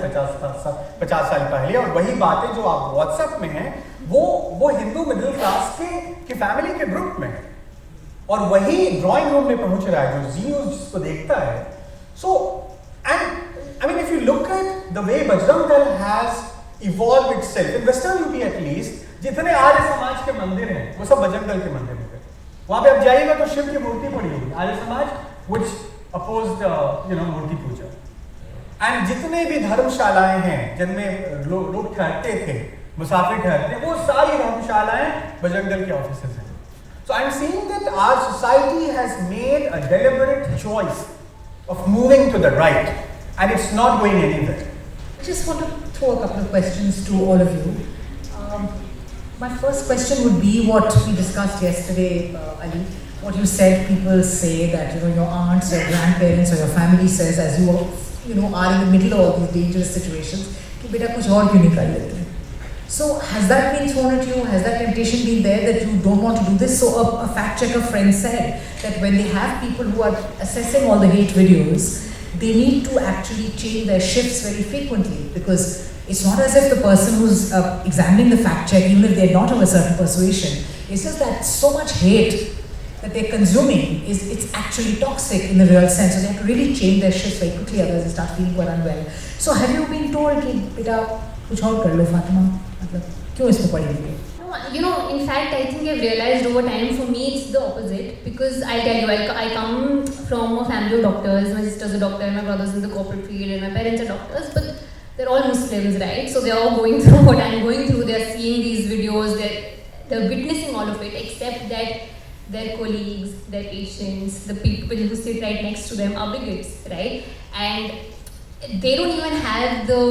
[SPEAKER 5] 50 साल पहले, और वही बातें जो आप व्हाट्सएप में हैं वो हिंदू मिडिल क्लास के फैमिली के ग्रुप में, और वही ड्राइंग रूम में पहुंच रहा है जो जी न्यूज़ जिसको देखता है. So and I mean, if you look at the way Bajrang Dal has evolve itself in western UP at least, जितने आर्य समाज के मंदिर हैं वो सब बजरंग दल के मंदिर हैं. वहां पे आप जाइएगा तो शिव की मूर्ति पड़ी होगी, आर्य समाज which opposed मूर्ति पूजा. एंड जितने भी धर्मशालाएं हैं जिनमें लोग ठहरते थे, मुसाफिर ठहरते, वो सारी धर्मशालाएं बजरंग दल के ऑफिसेज हैं. So I am seeing that our society has made a deliberate choice of moving to the right, and it's not going anywhere.
[SPEAKER 2] I just want to throw a couple of questions to all of you. My first question would be what we discussed yesterday, Ali. What you said, people say that your aunts, your grandparents, or your family says, as you are in the middle of all these dangerous situations, कि बेटा कुछ और क्यों नहीं कर लेते. So has that been thrown at you? Has that temptation been there that you don't want to do this? So a fact checker friend said that when they have people who are assessing all the hate videos, they need to actually change their shifts very frequently, because it's not as if the person who's examining the fact check, even if they're not of a certain persuasion, it's just that so much hate that they're consuming it's actually toxic in the real sense. So they have to really change their shifts very quickly, otherwise they start feeling quite unwell. So have you been told कि बेटा कुछ और कर लो फातिमा, मतलब क्यों इसमें पड़ी हुई है?
[SPEAKER 3] In fact, I think I've realized over time, for me it's the opposite, because I'll tell you, I come from a family of doctors. My sister's a doctor, my brother's in the corporate field, and my parents are doctors, but they're all Muslims, right? So they're all going through what I'm going through. They're seeing these videos, they're witnessing all of it, except that their colleagues, their patients, the people who sit right next to them are bigots, right? And they don't even have the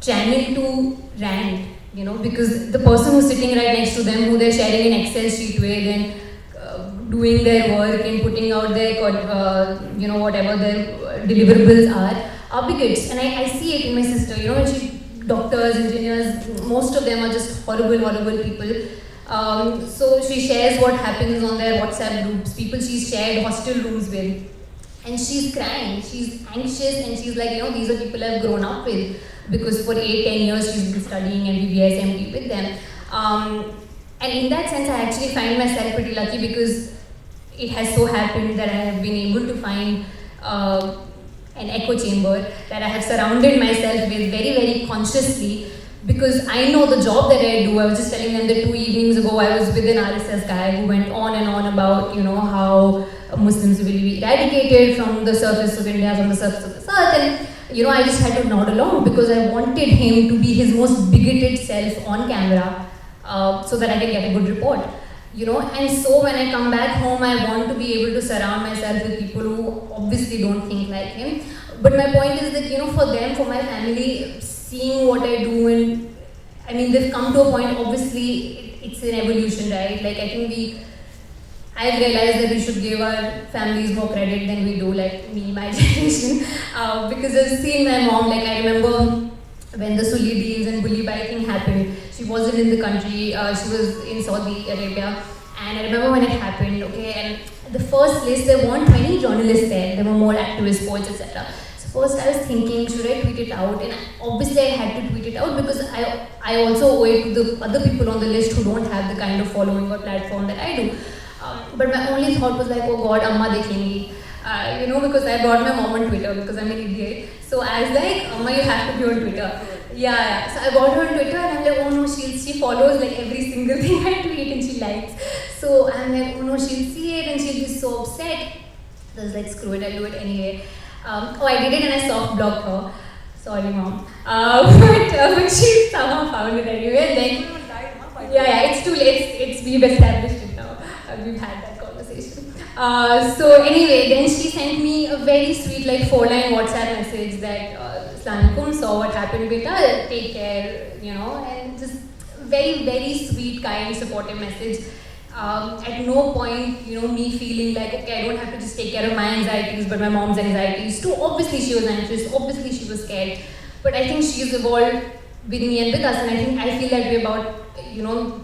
[SPEAKER 3] channel to rant, because the person who's sitting right next to them, who they're sharing an Excel sheet with and doing their work and putting out their, whatever their deliverables are bigots. And I see it in my sister, doctors, engineers, most of them are just horrible people. So she shares what happens on their WhatsApp groups, people she's shared hostel rooms with, and she's crying, she's anxious, and she's like, these are people I've grown up with, because for 8-10 years she's been studying MBBS, MD with them. And in that sense, I actually find myself pretty lucky, because it has so happened that I have been able to find an echo chamber that I have surrounded myself with very, very consciously, because I know the job that I do. I was just telling them that 2 evenings ago I was with an RSS guy who went on and on about, you know, how Muslims will be eradicated from the surface of India, from the surface of the earth, and you know, I just had to nod along because I wanted him to be his most bigoted self on camera, so that I can get a good report. You know, and so when I come back home, I want to be able to surround myself with people who obviously don't think like him. But my point is that, you know, for them, for my family, seeing what I do, and I mean, they've come to a point, obviously, it's an evolution, right? Like, I think I've realized that we should give our families more credit than we do, like me, my generation. Because I've seen my mom, like, I remember when the Sully deals and bully biting happened, she wasn't in the country, she was in Saudi Arabia. And I remember when it happened, okay, and the first list, there weren't many journalists there were more activists, poets, etc. So first I was thinking, should I tweet it out? And obviously I had to tweet it out because I also owe it to the other people on the list who don't have the kind of following or platform that I do. But my only thought was like, oh God, Amma dekhengi. You know, because I brought my mom on Twitter because I'm an idiot. So I was like, Amma, you have to be on Twitter. Yeah. So I brought her on Twitter and I'm like, oh no, she follows like every single thing I tweet and she likes. So I'm like, oh no, she'll see it and she'll be so upset. So I was like, screw it, I'll do it anyway. I did it and I soft blocked her. Sorry, mom. But she somehow found it anyway. Then, it's too late. We've established it now. We've had that conversation. So anyway, then she sent me a very sweet, like 4-line WhatsApp message that Assalamualaikum, saw what happened, beta, take care, you know, and just very, very sweet, kind, supportive message. At no point, you know, me feeling like, okay, I don't have to just take care of my anxieties, but my mom's anxieties too. Obviously she was anxious, obviously she was scared, but I think she's evolved with me and with us, and I feel that way about, you know,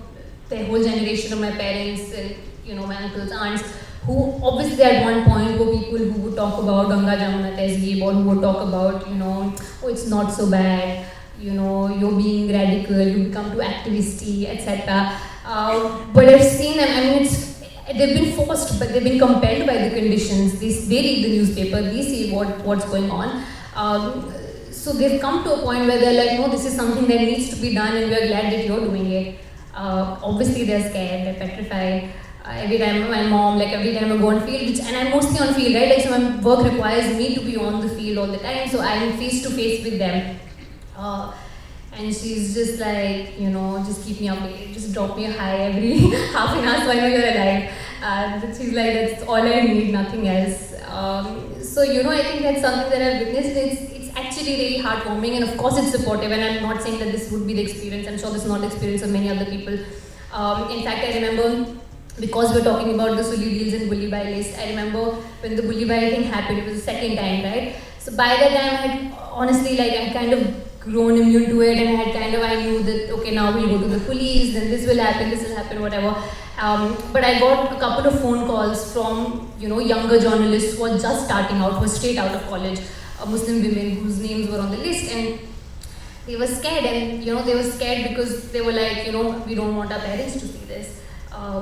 [SPEAKER 3] the whole generation of my parents and, you know, my uncles, aunts, who obviously at one point were people who would talk about Ganga Jamuna Tehzeeb, or who would talk about, you know, oh, it's not so bad, you know, you're being radical, you become too activisty, etc. But I've seen them, I mean, they've been forced, but they've been compelled by the conditions. They read the newspaper, they see what's going on. So they've come to a point where they're like, no, this is something that needs to be done and we're glad that you're doing it. Obviously they're scared, they're petrified. Every time my mom, like every time I go on field, and I'm mostly on field, right? Like, so my work requires me to be on the field all the time, so I'm face to face with them. And she's just like, you know, just keep me updated, just drop me a hi every half an hour so I know you're alive. She's like, that's all I need, nothing else. So, you know, I think that's something that I've witnessed. It's actually really heartwarming, and of course it's supportive, and I'm not saying that this would be the experience. I'm sure this is not the experience of many other people. In fact, I remember, because we're talking about the Sully deals and bully by list, I remember when the bully by thing happened, it was the second time, right? So by that time, I had honestly, like, I kind of grown immune to it, and I knew that, okay, now we'll go to the police, then this will happen, whatever. But I got a couple of phone calls from, you know, younger journalists who are just starting out, who are straight out of college, Muslim women whose names were on the list, and they were scared, and, you know, they were scared because they were like, you know, we don't want our parents to see this.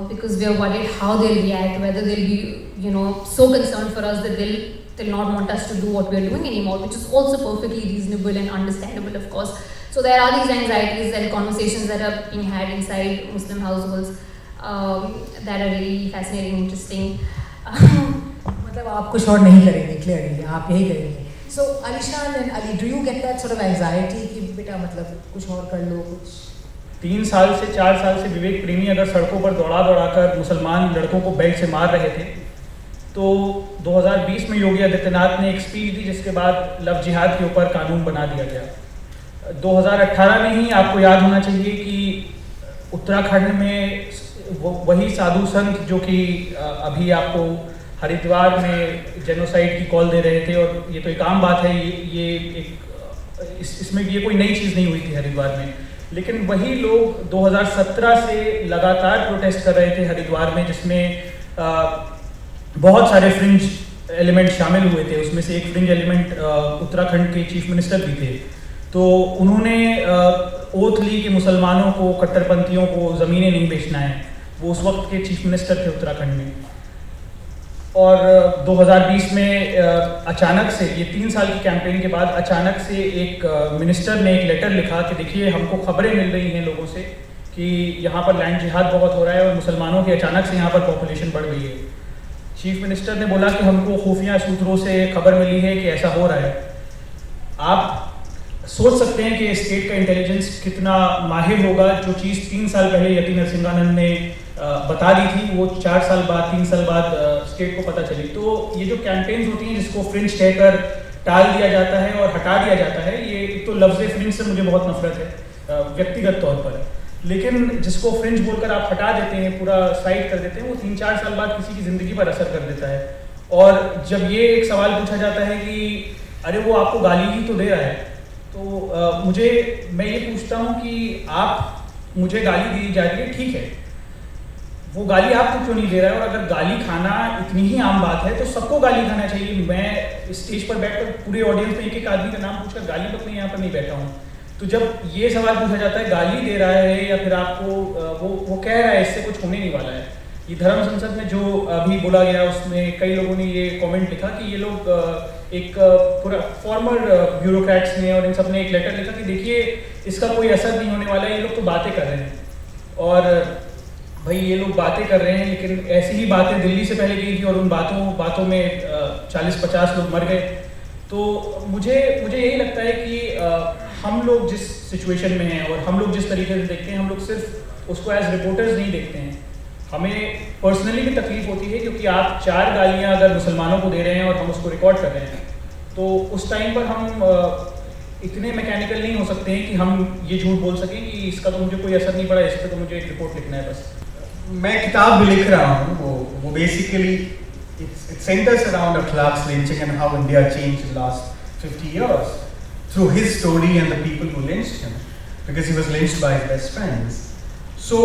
[SPEAKER 3] Because we are worried how they'll react, whether they'll be, you know, so concerned for us that they'll not want us to do what we're doing anymore, which is also perfectly reasonable and understandable, of course. So there are these anxieties and conversations that are being had inside Muslim households that are really fascinating, interesting.
[SPEAKER 2] मतलब आप कुछ और नहीं करेंगे, clearly आप यही करेंगे. So Alishan and Ali, do you get that sort of anxiety कि बेटा मतलब कुछ और कर लो, कुछ
[SPEAKER 4] 3 साल से 4 साल से विवेक प्रेमी अगर सड़कों पर दौड़ा कर मुसलमान लड़कों को बेल्ट से मार रहे थे, तो 2020 में योगी आदित्यनाथ ने एक स्पीच दी जिसके बाद लव जिहाद के ऊपर कानून बना दिया गया। 2018 में ही आपको याद होना चाहिए कि उत्तराखंड में वही साधु संत जो कि अभी आपको हरिद्वार में जेनोसाइड की कॉल दे रहे थे, और ये तो एक आम बात है, इसमें ये कोई नई चीज़ नहीं हुई थी हरिद्वार में, लेकिन वही लोग 2017 से लगातार प्रोटेस्ट कर रहे थे हरिद्वार में, जिसमें बहुत सारे फ्रिंज एलिमेंट शामिल हुए थे। उसमें से एक फ्रिंज एलिमेंट उत्तराखंड के चीफ मिनिस्टर भी थे। तो उन्होंने ओथ ली कि मुसलमानों को, कट्टरपंथियों को ज़मीनें नहीं बेचना है। वो उस वक्त के चीफ मिनिस्टर थे उत्तराखंड में। और 2020 में अचानक से, ये 3 साल की कैंपेन के बाद अचानक से एक मिनिस्टर ने एक लेटर लिखा कि देखिए हमको खबरें मिल रही हैं लोगों से कि यहाँ पर लैंड जिहाद बहुत हो रहा है और मुसलमानों की अचानक से यहाँ पर पॉपुलेशन बढ़ गई है। चीफ मिनिस्टर ने बोला कि हमको खुफिया सूत्रों से खबर मिली है कि ऐसा हो रहा है। आप सोच सकते हैं कि स्टेट का इंटेलिजेंस कितना माहिर होगा। जो चीज़ 3 साल पहले यति नरसिंहानंद ने बता दी थी, वो 4 साल बाद 3 साल बाद स्टेट को पता चली। तो ये जो कैंपेन्स होती हैं जिसको फ्रिंज कहकर टाल दिया जाता है और हटा दिया जाता है, ये तो लफ्ज़ फ्रिंज से मुझे बहुत नफरत है व्यक्तिगत तौर पर, लेकिन जिसको फ्रिंज बोलकर आप हटा देते हैं, पूरा साइड कर देते हैं, वो 3-4 साल बाद किसी की ज़िंदगी पर असर कर देता है। और जब ये एक सवाल पूछा जाता है कि अरे वो आपको गाली ही तो दे रहा है, तो मैं ये पूछता हूँ कि आप मुझे गाली दी जा रही है, ठीक है, वो गाली आपको क्यों नहीं दे रहा है? और अगर गाली खाना इतनी ही आम बात है तो सबको गाली खाना चाहिए। मैं स्टेज पर बैठकर पूरे ऑडियंस में एक आदमी का नाम पूछकर गाली तक नहीं यहाँ पर नहीं बैठा हूँ। तो जब ये सवाल पूछा जाता है गाली दे रहा है या फिर आपको वो कह रहा है इससे कुछ होने नहीं वाला है। ये धर्म संसद में जो अभी बोला गया उसमें कई लोगों ने ये कमेंट लिखा कि ये लोग एक पूरा फॉर्मर ब्यूरोक्रेट्स ने और इन सब ने एक लेटर लिखा कि देखिए इसका कोई असर नहीं होने वाला है, ये लोग तो बातें कर रहे हैं। और भाई ये लोग बातें कर रहे हैं, लेकिन ऐसी ही बातें दिल्ली से पहले की थी और उन बातों में 40-50 लोग मर गए। तो मुझे यही लगता है कि हम लोग जिस सिचुएशन में हैं और हम लोग जिस तरीके से देखते हैं, हम लोग सिर्फ उसको एज रिपोर्टर्स नहीं देखते हैं। हमें पर्सनली भी तकलीफ होती है क्योंकि आप 4 गालियाँ अगर मुसलमानों को दे रहे हैं और हम उसको रिकॉर्ड कर रहे हैं, तो उस टाइम पर हम इतने मैकेनिकल नहीं हो सकते हैं कि हम ये झूठ बोल सकें कि इसका तो मुझे कोई असर नहीं पड़ा, इस पर तो मुझे एक रिपोर्ट लिखना है बस।
[SPEAKER 5] मैं किताब भी लिख रहा हूँ, वो basically it centers around Akhlaq's lynching and how India changed in the last 50 years through his story and the people who lynched him, because he was lynched by his best friends. So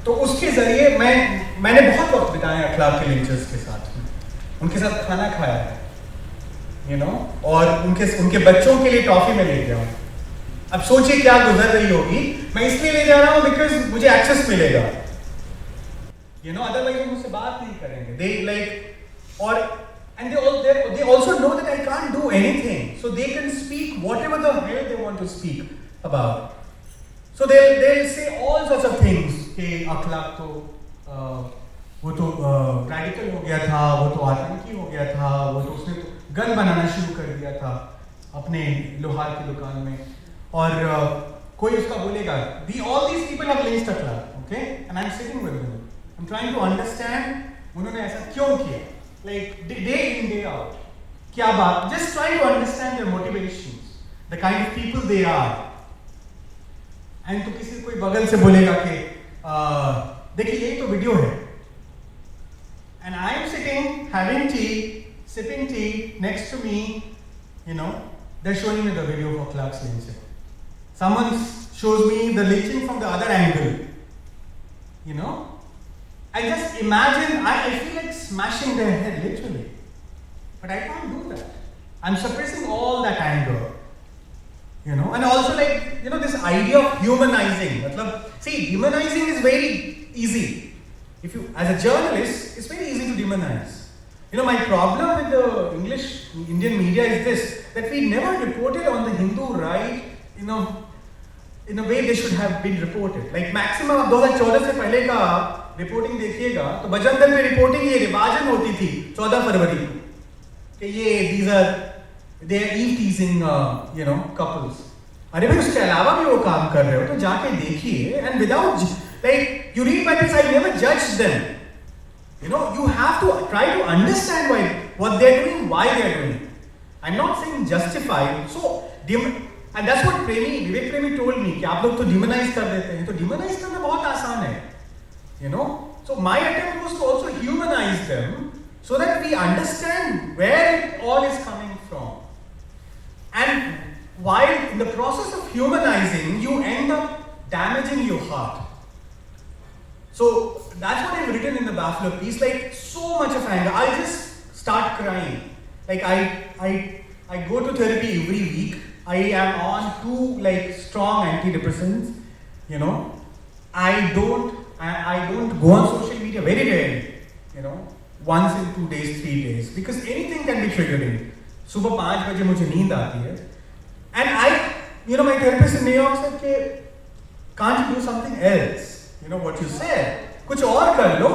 [SPEAKER 5] तो उसके जरिए मैंने बहुत वक्त बिताया अखलाक के लिंचर्स के साथ में, उनके साथ खाना खाया है, you know, और उनके बच्चों के लिए टॉफी में ले गया हूँ। अब सोचिए क्या गुजर रही होगी। मैं इसलिए ले जा रहा हूँ बिकॉज मुझे एक्सेस मिलेगा, you know, otherwise वो मुझसे बात नहीं करेंगे। They like और and they also know that I can't do anything, so they can speak whatever the hell they want to speak about. So they'll say all sorts of things कि अखलाक तो वो तो रैडिकल हो गया था, वो तो आतंकी हो गया था, वो तो उसने तो गन बनाना शुरू कर दिया था अपने लोहार की दुकान में, और कोई उसका बोलेगा all these people have lynched Akhlaq, okay, and I'm sitting with them, I'm trying to understand उन्होंने ऐसा क्यों किया, like day in day out, क्या बात, just trying to understand their motivations, the kind of people they are. And तो किसी कोई बगल से बोलेगा कि देखिए यही तो वीडियो है, and I am sitting having tea, sipping tea, next to me, you know, they are showing me the video of Akhlaq's lynching. Someone shows me the lynching from the other angle, you know. I just imagine, I feel like smashing their head literally, but I can't do that. I'm suppressing all that anger. You know, and also like, you know, this idea of humanizing. Matlab, see, humanizing is very easy. If you, as a journalist, it's very easy to demonize. You know, my problem with the Indian media is this, that we never reported on the Hindu right, you know, in a way they should have been reported. Like maximum 2014 से पहले का reporting देखिएगा तो बजरंग दल पे reporting ये विभाजन होती थी 14 फरवरी को कि ये they are eve teasing you know, couples. अरे भाई उसके अलावा भी वो काम कर रहे हो तो जाके देखिए, and without like you read my piece, I never judged them. You know, you have to try to understand what they are doing, why they are doing it. I'm not saying justify. So and that's what Vivek Premi told me कि आप लोग तो demonize कर देते हैं, तो demonize करना बहुत आसान है, you know. So my attempt was to also humanize them so that we understand where it all is coming from. And while in the process of humanizing, you end up damaging your heart. So that's what I've written in the Buffalo piece, like so much of anger. I just start crying. Like I go to therapy every week. I am on 2 like strong antidepressants. You know, I don't go on social media very rarely. You know, once in 2 days, 3 days, because anything can be triggering. सुबह 5 बजे मुझे नींद आती है, and my therapist in New York said कि can't you do something else? What you said, कुछ और कर लो.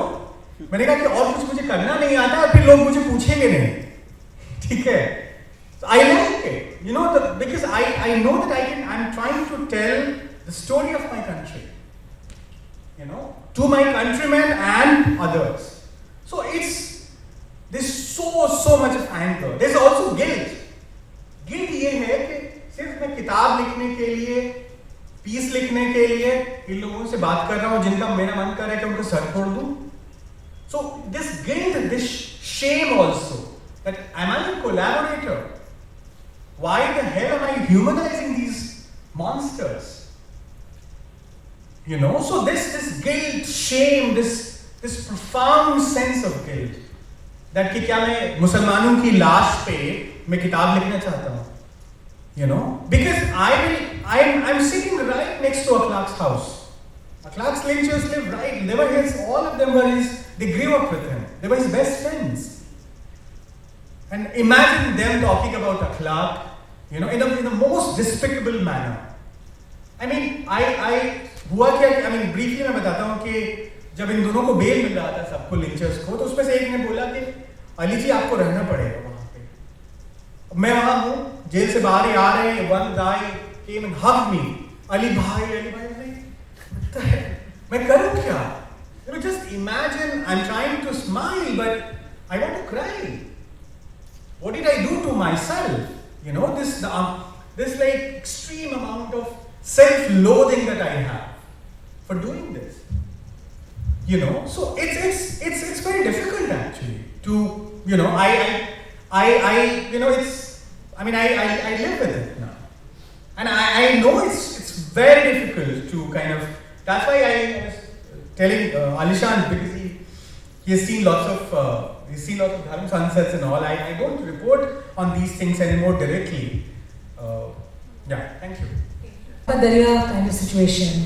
[SPEAKER 5] मैंने कहा कि और कुछ मुझे करना नहीं आता और फिर लोग मुझे पूछेंगे नहीं, ठीक है? So I like it, because I know that I'm trying to tell the story of my country, to my countrymen and others. So there's so much of anger. There's also guilt. Guilt ये है कि सिर्फ मैं किताब लिखने के लिए, piece लिखने के लिए इन लोगों से बात कर रहा हूँ जिनका मेरा मन कर रहा है कि उनको सर फोड़ दूँ. So this guilt, this shame also, that am I a collaborator? Why the hell am I humanizing these monsters? So this guilt, shame, this profound sense of guilt, that कि क्या मैं मुसलमानों की लाश पे मैं किताब लिखना चाहता हूँ, because I'm sitting right next to Akhlaq's house. Akhlaq's lynchers live right. They were all of them were they grew up with him. They were his best friends. And imagine them talking about Akhlaq, in the most despicable manner. I mean, हुआ क्या, briefly मैं बताता हूँ कि जब इन दोनों को bell मिल रहा था सबको लिंचर्स को, तो उसमें से एक ने बोला कि अली जी आपको रहना पड़ेगा वहाँ पे. मैं वहाँ हूँ, जेल से बाहर ही आ रहे हैं. One guy came and hugged me. Ali भाई मैं करूँ क्या? Just imagine, I'm trying to smile, but I want to cry. What did I do to myself? This like extreme amount of self-loathing that I have for doing this. So it's very difficult actually to, I live with it now. And I know it's very difficult to kind of, that's why I was telling Alishan, because he has seen lots of Dharma sunsets and all. I don't report on these things anymore directly. Thank you.
[SPEAKER 2] Darya kind of situation,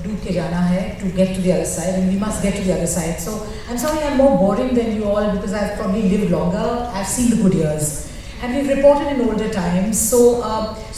[SPEAKER 2] डूब के जाना है to get to the other side, and we must get to the other side. So I'm sorry I'm more boring than you all because I've probably lived longer. I've seen the good years, and we've reported in older times. So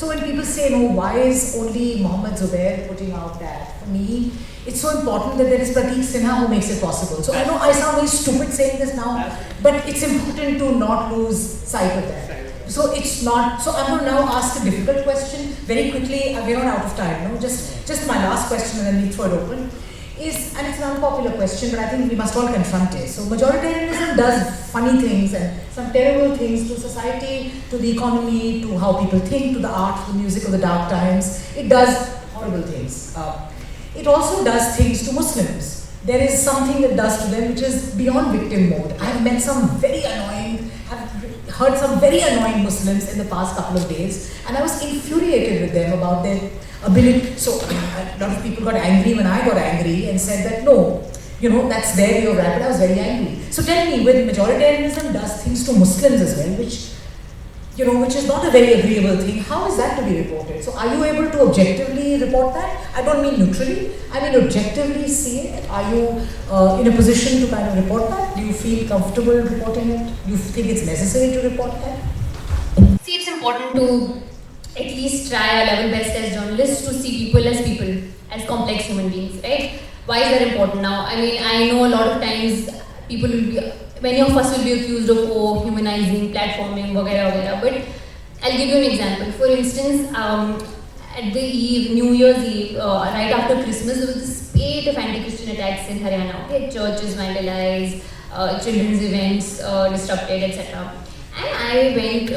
[SPEAKER 2] when people say, why is only Mohammed Zubair putting out that? For me, it's so important that there is Prateek Sinha who makes it possible. So I know I sound very stupid saying this now, but it's important to not lose sight of that. So it's not. So I'm going to now ask a difficult question very quickly. We're not out of time. Just my last question, and then we throw it open. And it's an unpopular question, but I think we must all confront it. So majoritarianism does funny things and some terrible things to society, to the economy, to how people think, to the art, to the music of the dark times. It does horrible things. It also does things to Muslims. There is something it does to them which is beyond victim mode. I have met some very annoying, heard some very annoying Muslims in the past couple of days, and I was infuriated with them about their ability. So a lot of people got angry when I got angry and said that no, that's their way of rap, but I was very angry. So tell me, when majoritarianism does things to Muslims as well, which is not a very agreeable thing, how is that to be reported? So are you able to objectively report that? I don't mean neutrally, I mean objectively see it. Are you in a position to kind of report that? Do you feel comfortable reporting it? Do you think it's necessary to report that?
[SPEAKER 3] See, it's important to at least try our level best as journalists to see people, as complex human beings, right? Why is that important now? I mean, I know a lot of times many of us will be accused of humanizing, platforming, वगैरह, but I'll give you an example. For instance, at the New Year's Eve, right after Christmas, there was this spate of anti-Christian attacks in Haryana. Okay, churches vandalized, children's events disrupted, etc. And I went to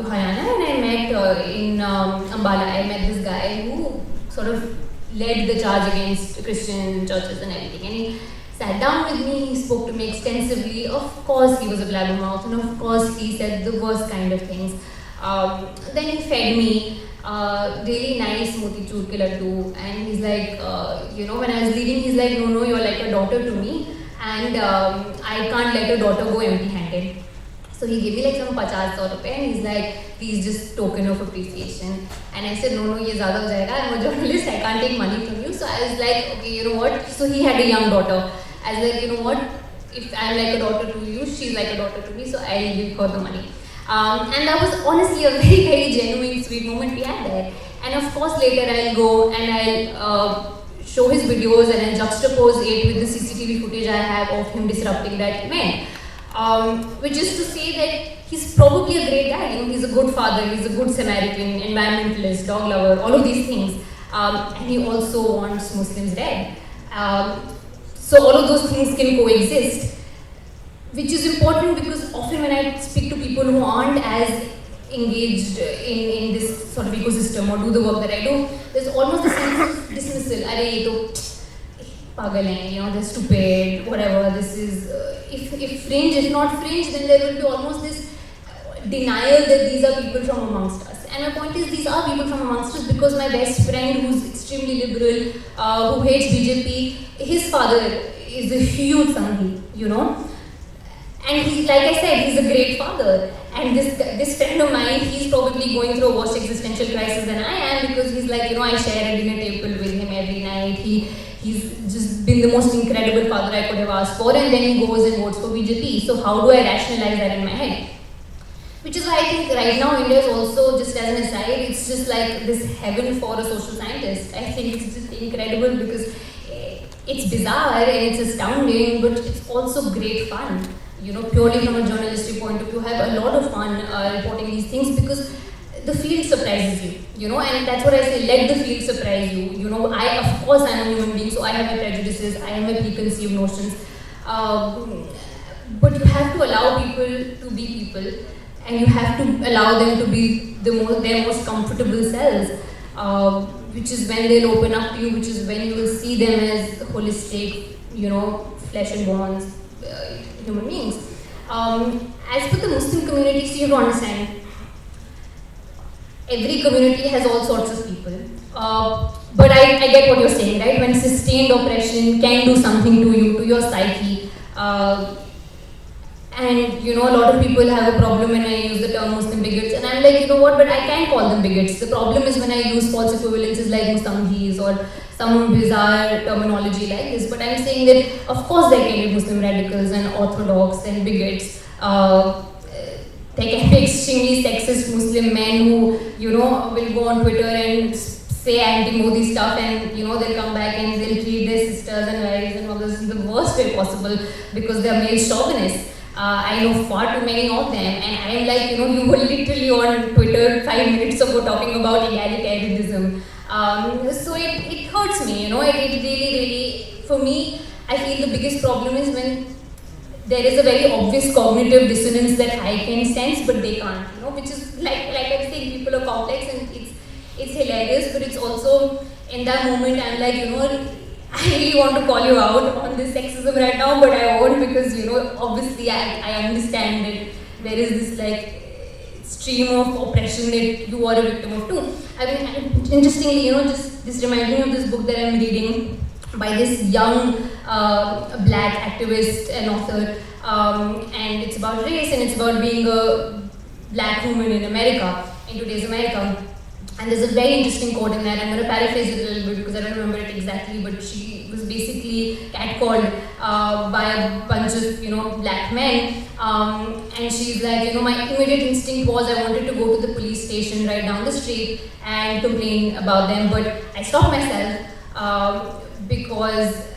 [SPEAKER 3] Haryana and I met in Ambala, I met this guy who sort of led the charge against Christian churches and everything. And he sat down with me, he spoke to me extensively. Of course he was a blabbermouth and of course he said the worst kind of things. Then he fed me really nice motichur ke laddu, and he's like, when I was leaving, he's like, no, you're like a daughter to me, and I can't let a daughter go empty-handed. So he gave me like some 50,000 rupees and he's like, please, just token of appreciation. And I said, no, ye zyada ho jayega, I'm a journalist, I can't take money from you. So I was like, okay, you know what? So he had a young daughter. I was like, you know what? if I'm like a daughter to you, she's like a daughter to me, so I'll give her the money. And that was honestly a very, very genuine, sweet moment we had there. And of course, later I'll go and I'll show his videos and I'll juxtapose it with the CCTV footage I have of him disrupting that event. Which is to say that he's probably a great guy. You know, he's a good father, he's a good Samaritan, environmentalist, dog lover, all of these things. And he also wants Muslims dead. So all of those things can coexist, which is important because often when I speak to people who aren't as engaged in this sort of ecosystem or do the work that I do, there's almost a sense of dismissal. Arey, ye to pagal hain, you know, they're stupid, whatever, this is, if fringe, if not fringe, then there will be almost this denial that these are people from amongst us. And my point is, these are people from amongst us because my best friend who's extremely liberal, who hates BJP, his father is a huge Sanghi, you know. And he, like I said, he's a great father. And this friend of mine, he's probably going through a worse existential crisis than I am because he's like, you know, I share a dinner table with him every night. He's just been the most incredible father I could have asked for, and then he goes and votes for BJP. So how do I rationalize that in my head? Which is why I think right now India is also, just as an aside, it's just like this heaven for a social scientist. I think it's just incredible because it's bizarre and it's astounding, but it's also great fun. You know, purely from a journalistic point of view, have a lot of fun reporting these things because the field surprises you, you know, and that's what I say, let the field surprise you. You know, of course I'm a human being, so I have my prejudices, I have my preconceived notions, but you have to allow people to be people, and you have to allow them to be their most comfortable selves, which is when they'll open up to you, which is when you will see them as holistic, you know, flesh and bones human beings. As for the Muslim community, so you have to understand, every community has all sorts of people. But I get what you're saying, right? When sustained oppression can do something to you, to your psyche, and you know, a lot of people have a problem when I use the term Muslim bigots, and I'm like, you know what, but I can't call them bigots. The problem is when I use false equivalences like Mustamhis or some bizarre terminology like this, but I'm saying that of course there can be Muslim radicals and orthodox and bigots. There can be extremely sexist Muslim men who, you know, will go on Twitter and say anti-Modi stuff, and you know, they'll come back and they'll treat their sisters and wives and all this in the worst way possible because they're male chauvinists. I know far too many of them, and I'm like, you know, you were literally on Twitter 5 minutes ago talking about egalitarianism. So it hurts me, you know, it really, for me, I feel the biggest problem is when there is a very obvious cognitive dissonance that I can sense, but they can't, you know, which is like I'm saying, people are complex and it's hilarious, but it's also, in that moment, I'm like, you know, I really want to call you out on this sexism right now, but I won't because, you know, obviously I understand that there is this like stream of oppression that you are a victim of too. I mean, interestingly, you know, just this reminds me of this book that I'm reading by this young black activist and author, and it's about race and it's about being a black woman in America, in today's America. And there's a very interesting quote in there. I'm going to paraphrase it a little bit because I don't remember it exactly, but she was basically catcalled by a bunch of, you know, black men. And she's like, you know, my immediate instinct was I wanted to go to the police station right down the street and complain about them, but I stopped myself because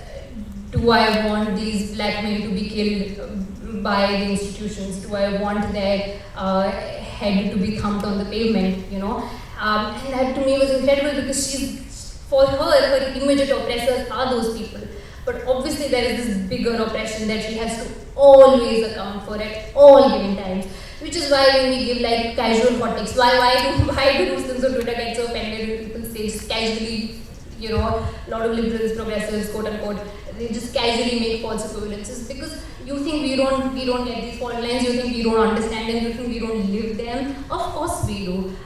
[SPEAKER 3] do I want these black men to be killed by the institutions? Do I want their head to be thumped on the pavement, you know? And that to me was incredible because for her immediate oppressors are those people. But obviously there is this bigger oppression that she has to always account for at all given times. Which is why when we give like casual hot takes, why do Muslims on Twitter get so offended when people say just casually, you know, a lot of liberals, progressives, quote unquote, they just casually make false equivalences because you think we don't get these fault lines, you think we don't understand them, you think we don't live them. Of course we do.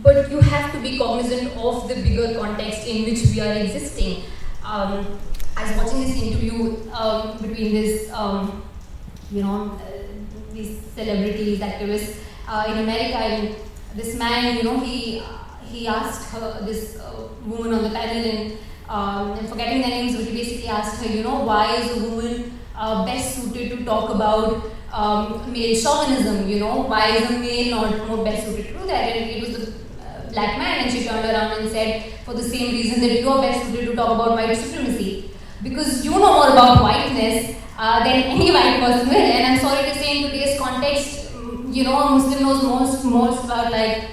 [SPEAKER 3] But you have to be cognizant of the bigger context in which we are existing. I was watching this interview between this, you know, these celebrities, activists in America, and this man, you know, he asked her, this woman on the panel, and I'm forgetting their names, but he basically asked her, you know, why is a woman best suited to talk about male chauvinism, you know, why is a male not more best suited to do that? And it was the black man, and she turned around and said, for the same reason that you are best suited to talk about white supremacy. Because you know more about whiteness than any white person will. And I'm sorry to say, in today's context, you know, a Muslim knows most about like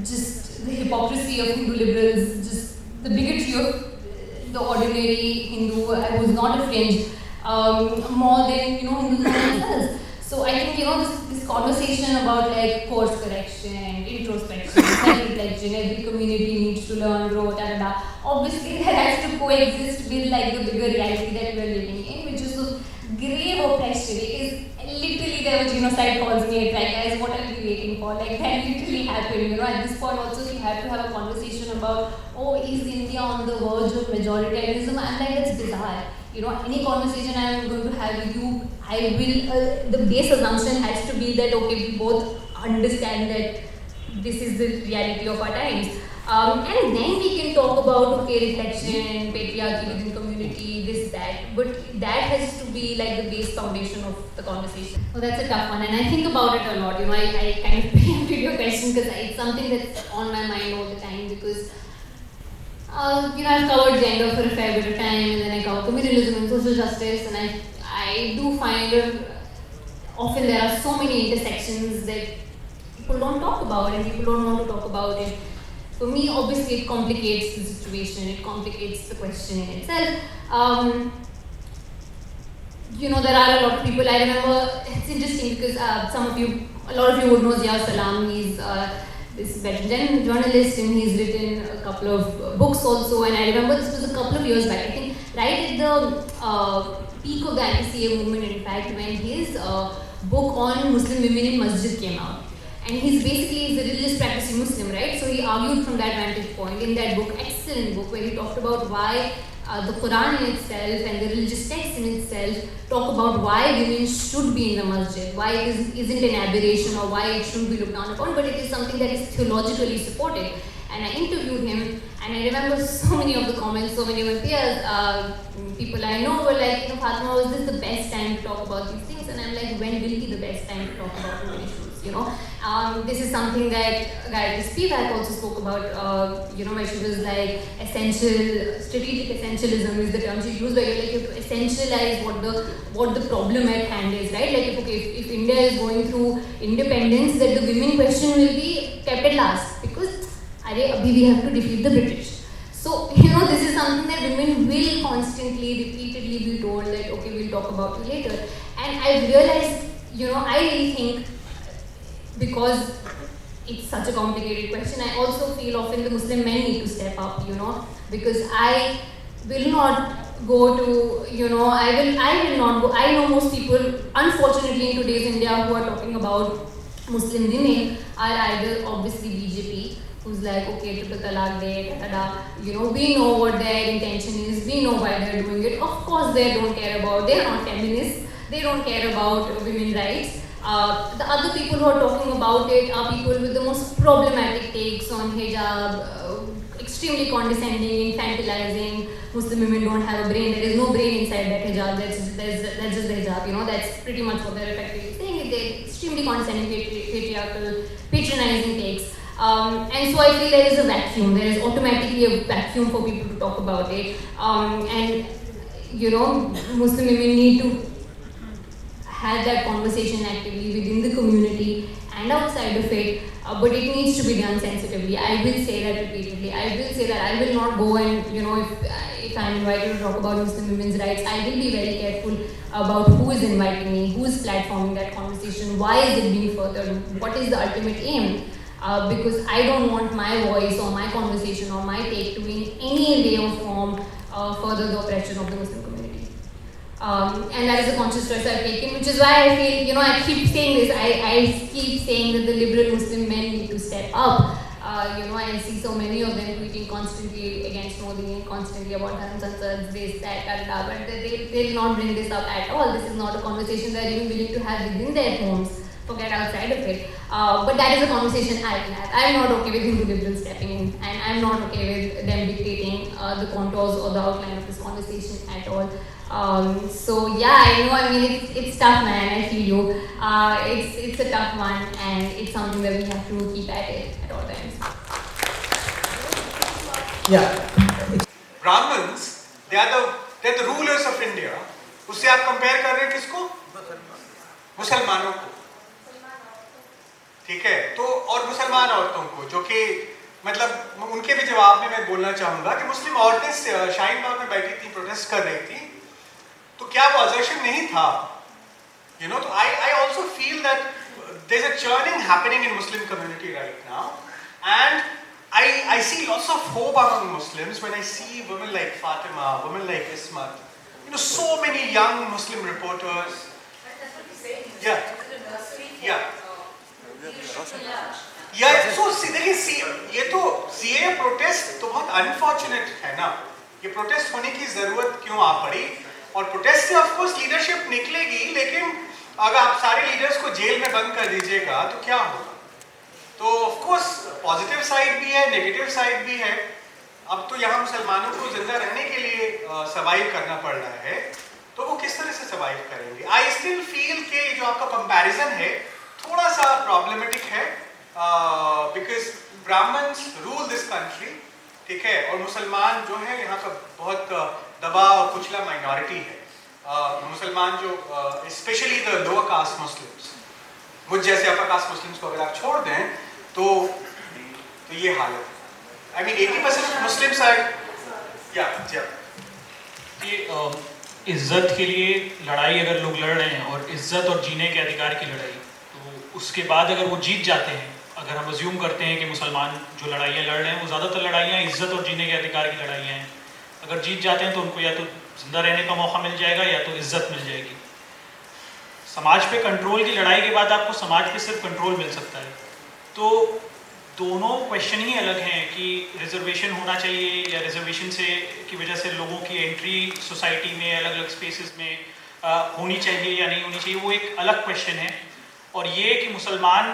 [SPEAKER 3] just the hypocrisy of Hindu liberals, just the bigotry of the ordinary Hindu who's not a fringe, more than, you know, Hindus themselves. So I think, you know, this conversation about like course correction, introspection, self-reflection, every community needs to learn, grow, obviously that has to coexist with like the bigger reality that we're living in, which is of grave oppression. It is literally, there was genocide calls me, like, guys, what are we waiting for? Like, that literally happened, you know. At this point also we have to have a conversation about, oh, is India on the verge of majoritarianism? I'm like, that's bizarre. You know, any conversation I'm going to have with you, I will, the base assumption has to be that, okay, we both understand that this is the reality of our times. And then we can talk about, okay, reflection, patriarchy within community, this, that. But that has to be like the base foundation of the conversation. So that's a tough one. And I think about it a lot. You know, I kind of preempted your question because it's something that's on my mind all the time because you know, I've covered gender for a fair bit of time, and then I cover communalism and social justice, and I do find often there are so many intersections that people don't talk about and people don't want to talk about it. For me, obviously, it complicates the situation, it complicates the question in itself. You know, there are a lot of people, I remember, it's interesting because a lot of you would know Zia Salam. He's this veteran journalist, and he's written a couple of books also, and I remember this was a couple of years back, I think right at the peak of the anti-CA movement, in fact, when his book on Muslim women in masjid came out. And he's a religious practicing Muslim, right? So he argued from that vantage point in that book, excellent book, where he talked about why the Quran in itself and the religious text in itself talk about why women should be in the masjid, why it isn't an aberration or why it shouldn't be looked down upon, but it is something that is theologically supported. And I interviewed him, and I remember so many of the comments, so many of my peers, people I know were like, you know, Fatima, was this the best time to talk about these things? And I'm like, when will be the best time to talk about women issues, you know? This is something that Gayatri Spivak also spoke about, you know, where she was like, strategic essentialism is the term she used, where you're like, you have to essentialize what the problem at hand is, right? Like, if India is going through independence, that the women question will be kept at last, because we have to defeat the British. So, you know, this is something that women will constantly, repeatedly be told that, okay, we'll talk about it later. And I realized, you know, I really think, because it's such a complicated question, I also feel often the Muslim men need to step up, you know, because I will not go to, you know, I will not go. I know most people, unfortunately in today's India, who are talking about Muslim women are either obviously BJP, who's like, okay, triple talaq day, you know, we know what their intention is, we know why they're doing it. Of course they don't care about, they're not feminists, they don't care about women's rights. The other people who are talking about it are people with the most problematic takes on hijab, extremely condescending, infantilizing. Muslim women don't have a brain, there is no brain inside that hijab, that's just the hijab, you know, that's pretty much what they're effectively saying. They're extremely condescending, patriarchal, patronizing takes. And so I feel there is a vacuum, there is automatically a vacuum for people to talk about it. And, you know, Muslim women need to have that conversation actively within the community and outside of it, but it needs to be done sensitively. I will say that repeatedly. I will say that I will not go and, you know, if I'm invited to talk about Muslim women's rights, I will be very careful about who is inviting me, who is platforming that conversation, why is it being furthered, what is the ultimate aim. Because I don't want my voice or my conversation or my take to in any way or form further the oppression of the Muslim community. And that is a conscious choice I've taken, which is why I feel, you know, I keep saying this, I keep saying that the liberal Muslim men need to step up. You know, I see so many of them tweeting constantly against Modi and constantly about Haram Sansads, this, that, but they'll not bring this up at all. This is not a conversation they're even willing to have within their homes. Forget outside of it. But that is a conversation I will have. I'm not okay with Hindu liberals stepping in, and I'm not okay with them dictating the contours or the outline of this conversation at all. So yeah, I know. I mean, it's tough, man. I feel you. It's a tough one, and it's something that we have to keep at it at all times.
[SPEAKER 5] Yeah.
[SPEAKER 6] Brahmins, they're the rulers of India. उससे आप compare कर रहे हैं किसको? मुसलमानों को. ठीक है, तो और मुसलमान औरतों को, जो कि मतलब उनके भी जवाब में मैं बोलना चाहूँगा कि मुस्लिम औरतें शाहीन बाग में बैठी थी, प्रोटेस्ट कर रही थी, तो क्या वो असर्शन नहीं था? You know, तो I also feel that there's a churning happening in Muslim community right now, and I see lots of hope among Muslims when I see women like Fatima, women like Ismat, you know, so many young Muslim reporters. Yeah. Yeah. Yeah, so देखिए ये तो CAA protest तो बहुत unfortunate है ना. ये protest होने की जरूरत क्यों आ पड़ी? और प्रोटेस्ट से ऑफ कोर्स लीडरशिप निकलेगी, लेकिन अगर आप सारे लीडर्स को जेल में बंद कर दीजिएगा तो क्या होगा? तो ऑफ कोर्स पॉजिटिव साइड भी है, नेगेटिव साइड भी है. अब तो यहाँ मुसलमानों को जिंदा रहने के लिए सर्वाइव करना पड़ रहा है, तो वो किस तरह से सर्वाइव करेंगे? आई स्टिल फील कि जो आपका कंपैरिजन है थोड़ा सा प्रॉब्लमेटिक है, because Brahmins rule this country, ठीक है, और मुसलमान जो है यहाँ का बहुत दबा और कुचला माइनॉरिटी है. मुसलमान जो specially the lower caste Muslims, मुझ जैसे अपर कास्ट मुस्लिम्स को अगर आप छोड़ दें तो ये हालत है. I mean 80% मुस्लिम्स आर
[SPEAKER 4] ये इज्जत के लिए लड़ाई अगर लोग लड़ रहे हैं, और इज्जत और जीने के अधिकार की लड़ाई, तो उसके बाद अगर वो जीत जाते हैं, अगर हम अज्यूम करते हैं कि मुसलमान जो लड़ाइयाँ लड़ रहे हैं वो ज़्यादातर लड़ाइयाँ इज्जत और जीने के अधिकार की लड़ाइयाँ हैं, अगर जीत जाते हैं तो उनको या तो जिंदा रहने का मौका मिल जाएगा या तो इज्जत मिल जाएगी. समाज पे कंट्रोल की लड़ाई के बाद आपको समाज पे सिर्फ कंट्रोल मिल सकता है. तो दोनों क्वेश्चन ही अलग हैं कि रिजर्वेशन होना चाहिए या रिजर्वेशन से की वजह से लोगों की एंट्री सोसाइटी में अलग अलग स्पेसेस में होनी चाहिए या नहीं होनी चाहिए, वो एक अलग क्वेश्चन है. और ये कि मुसलमान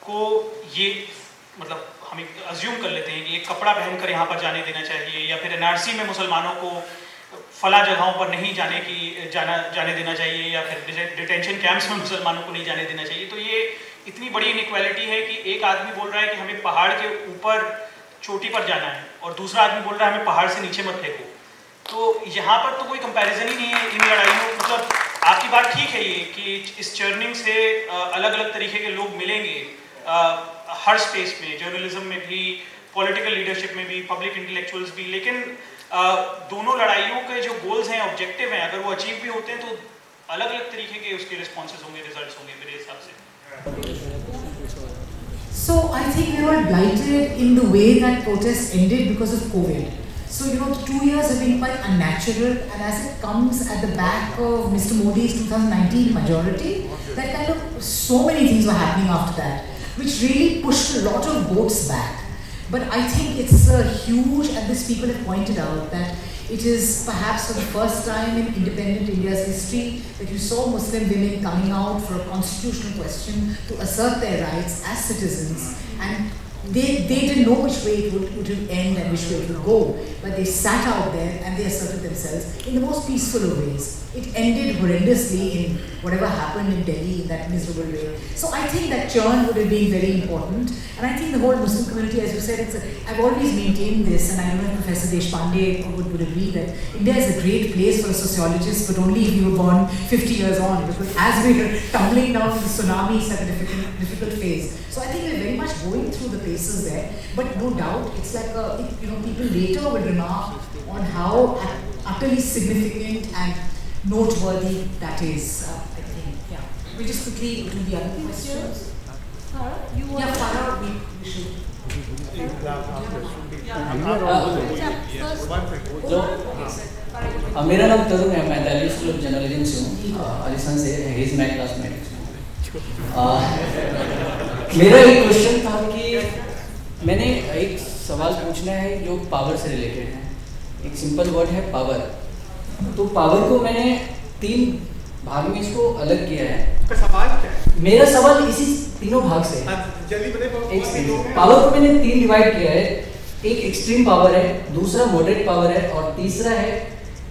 [SPEAKER 4] को ये मतलब हम अज्यूम कर लेते हैं कि एक कपड़ा पहनकर यहाँ पर जाने देना चाहिए, या फिर NRC में मुसलमानों को फला जगहों पर नहीं जाने देना चाहिए, या फिर डिटेंशन कैंप्स में मुसलमानों को नहीं जाने देना चाहिए. तो ये इतनी बड़ी इनइक्वालिटी है कि एक आदमी बोल रहा है कि हमें पहाड़ के ऊपर चोटी पर जाना है, और दूसरा आदमी बोल रहा है हमें पहाड़ से नीचे मत फेंको. तो यहाँ पर तो कोई कंपैरिजन ही नहीं है इन लड़ाइयों. मतलब आपकी बात ठीक है ये कि इस चर्निंग से अलग अलग तरीके के लोग मिलेंगे हर स्पेस में, जर्नलिज्म में भी, पॉलिटिकल लीडरशिप में भी, पब्लिक इंटेलेक्चुअल्स भी, लेकिन दोनों लड़ाइयों के जो गोल्स हैं, ऑब्जेक्टिव हैं, अगर वो अचीव भी होते हैं तो अलग अलग तरीके के उसके रिस्पॉन्सेज होंगे, रिजल्ट्स होंगे मेरे हिसाब से.
[SPEAKER 2] So I think we were blighted in the way that protests ended because of COVID. So you know, 2 years have been quite unnatural, and as it comes at the back of Mr. Modi's 2019 majority, that kind of so many things were happening after that, which really pushed a lot of votes back. But I think it's huge, and these people have pointed out that it is perhaps for the first time in independent India's history that you saw Muslim women coming out for a constitutional question to assert their rights as citizens, and they didn't know which way it would end and which way it would go, but they sat out there and they asserted themselves in the most peaceful of ways. It ended horrendously in whatever happened in Delhi in that miserable way. So I think that churn would have been very important, and I think the whole Muslim community, as you said, I've always maintained this, and I know Professor Deshpande would agree that India is a great place for a sociologist, but only if you were born 50 years on, because as we are tumbling down the tsunami, it's like a difficult phase. So I think we're very much going through the paces there, but no doubt it's like people later will remark on how utterly significant and noteworthy that is. I think, yeah. We just quickly do the other questions. Farah, we should.
[SPEAKER 7] मेरा नाम तरुण है, मैं Delhi school of journalism से हूँ, राजस्थान से. He is my classmate. मेरा एक question था कि मैंने एक सवाल पूछना है जो पावर से रिलेटेड है. एक सिंपल वर्ड है पावर. तो पावर को मैंने 3 भाग में इसको अलग किया है.
[SPEAKER 6] सवाल क्या है?
[SPEAKER 7] मेरा सवाल इसी तीनों भाग से.
[SPEAKER 6] जल्दी बताइए.
[SPEAKER 7] पावर को मैंने 3 डिवाइड किया है. एक एक्सट्रीम पावर है, दूसरा मॉडरेट पावर है और तीसरा है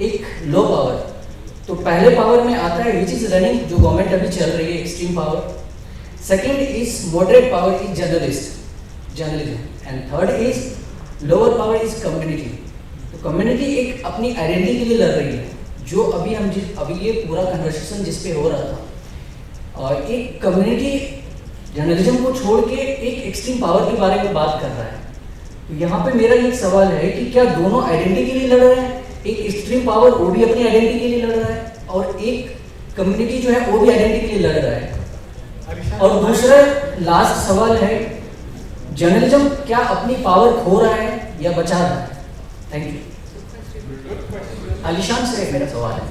[SPEAKER 7] एक लो पावर। तो पहले पावर में आता है विच इज रनिंग, जो गवर्नमेंट अभी चल रही है, extreme power. Second is moderate power is journalism and third is lower power is community. तो कम्युनिटी एक अपनी आइडेंटिटी के लिए लड़ रही है, जो अभी ये पूरा कन्वर्सेशन जिस पे हो रहा था, और एक कम्युनिटी जर्नलिज्म को छोड़ के एक एक्सट्रीम पावर के बारे में बात कर रहा है। तो यहाँ पे मेरा एक सवाल है कि क्या दोनों आइडेंटिटी के लिए लड़ रहे हैं? एक एक्सट्रीम पावर वो भी अपनी आइडेंटिटी के लिए लड़ रहा है और एक कम्युनिटी जो है वो भी आइडेंटिटी के लिए लड़ रहा है। और दूसरा लास्ट सवाल है, जर्नलिज्म क्या अपनी पावर खो रहा है या बचा रहा है? Thank you. आलिशान से मेरा सवाल है।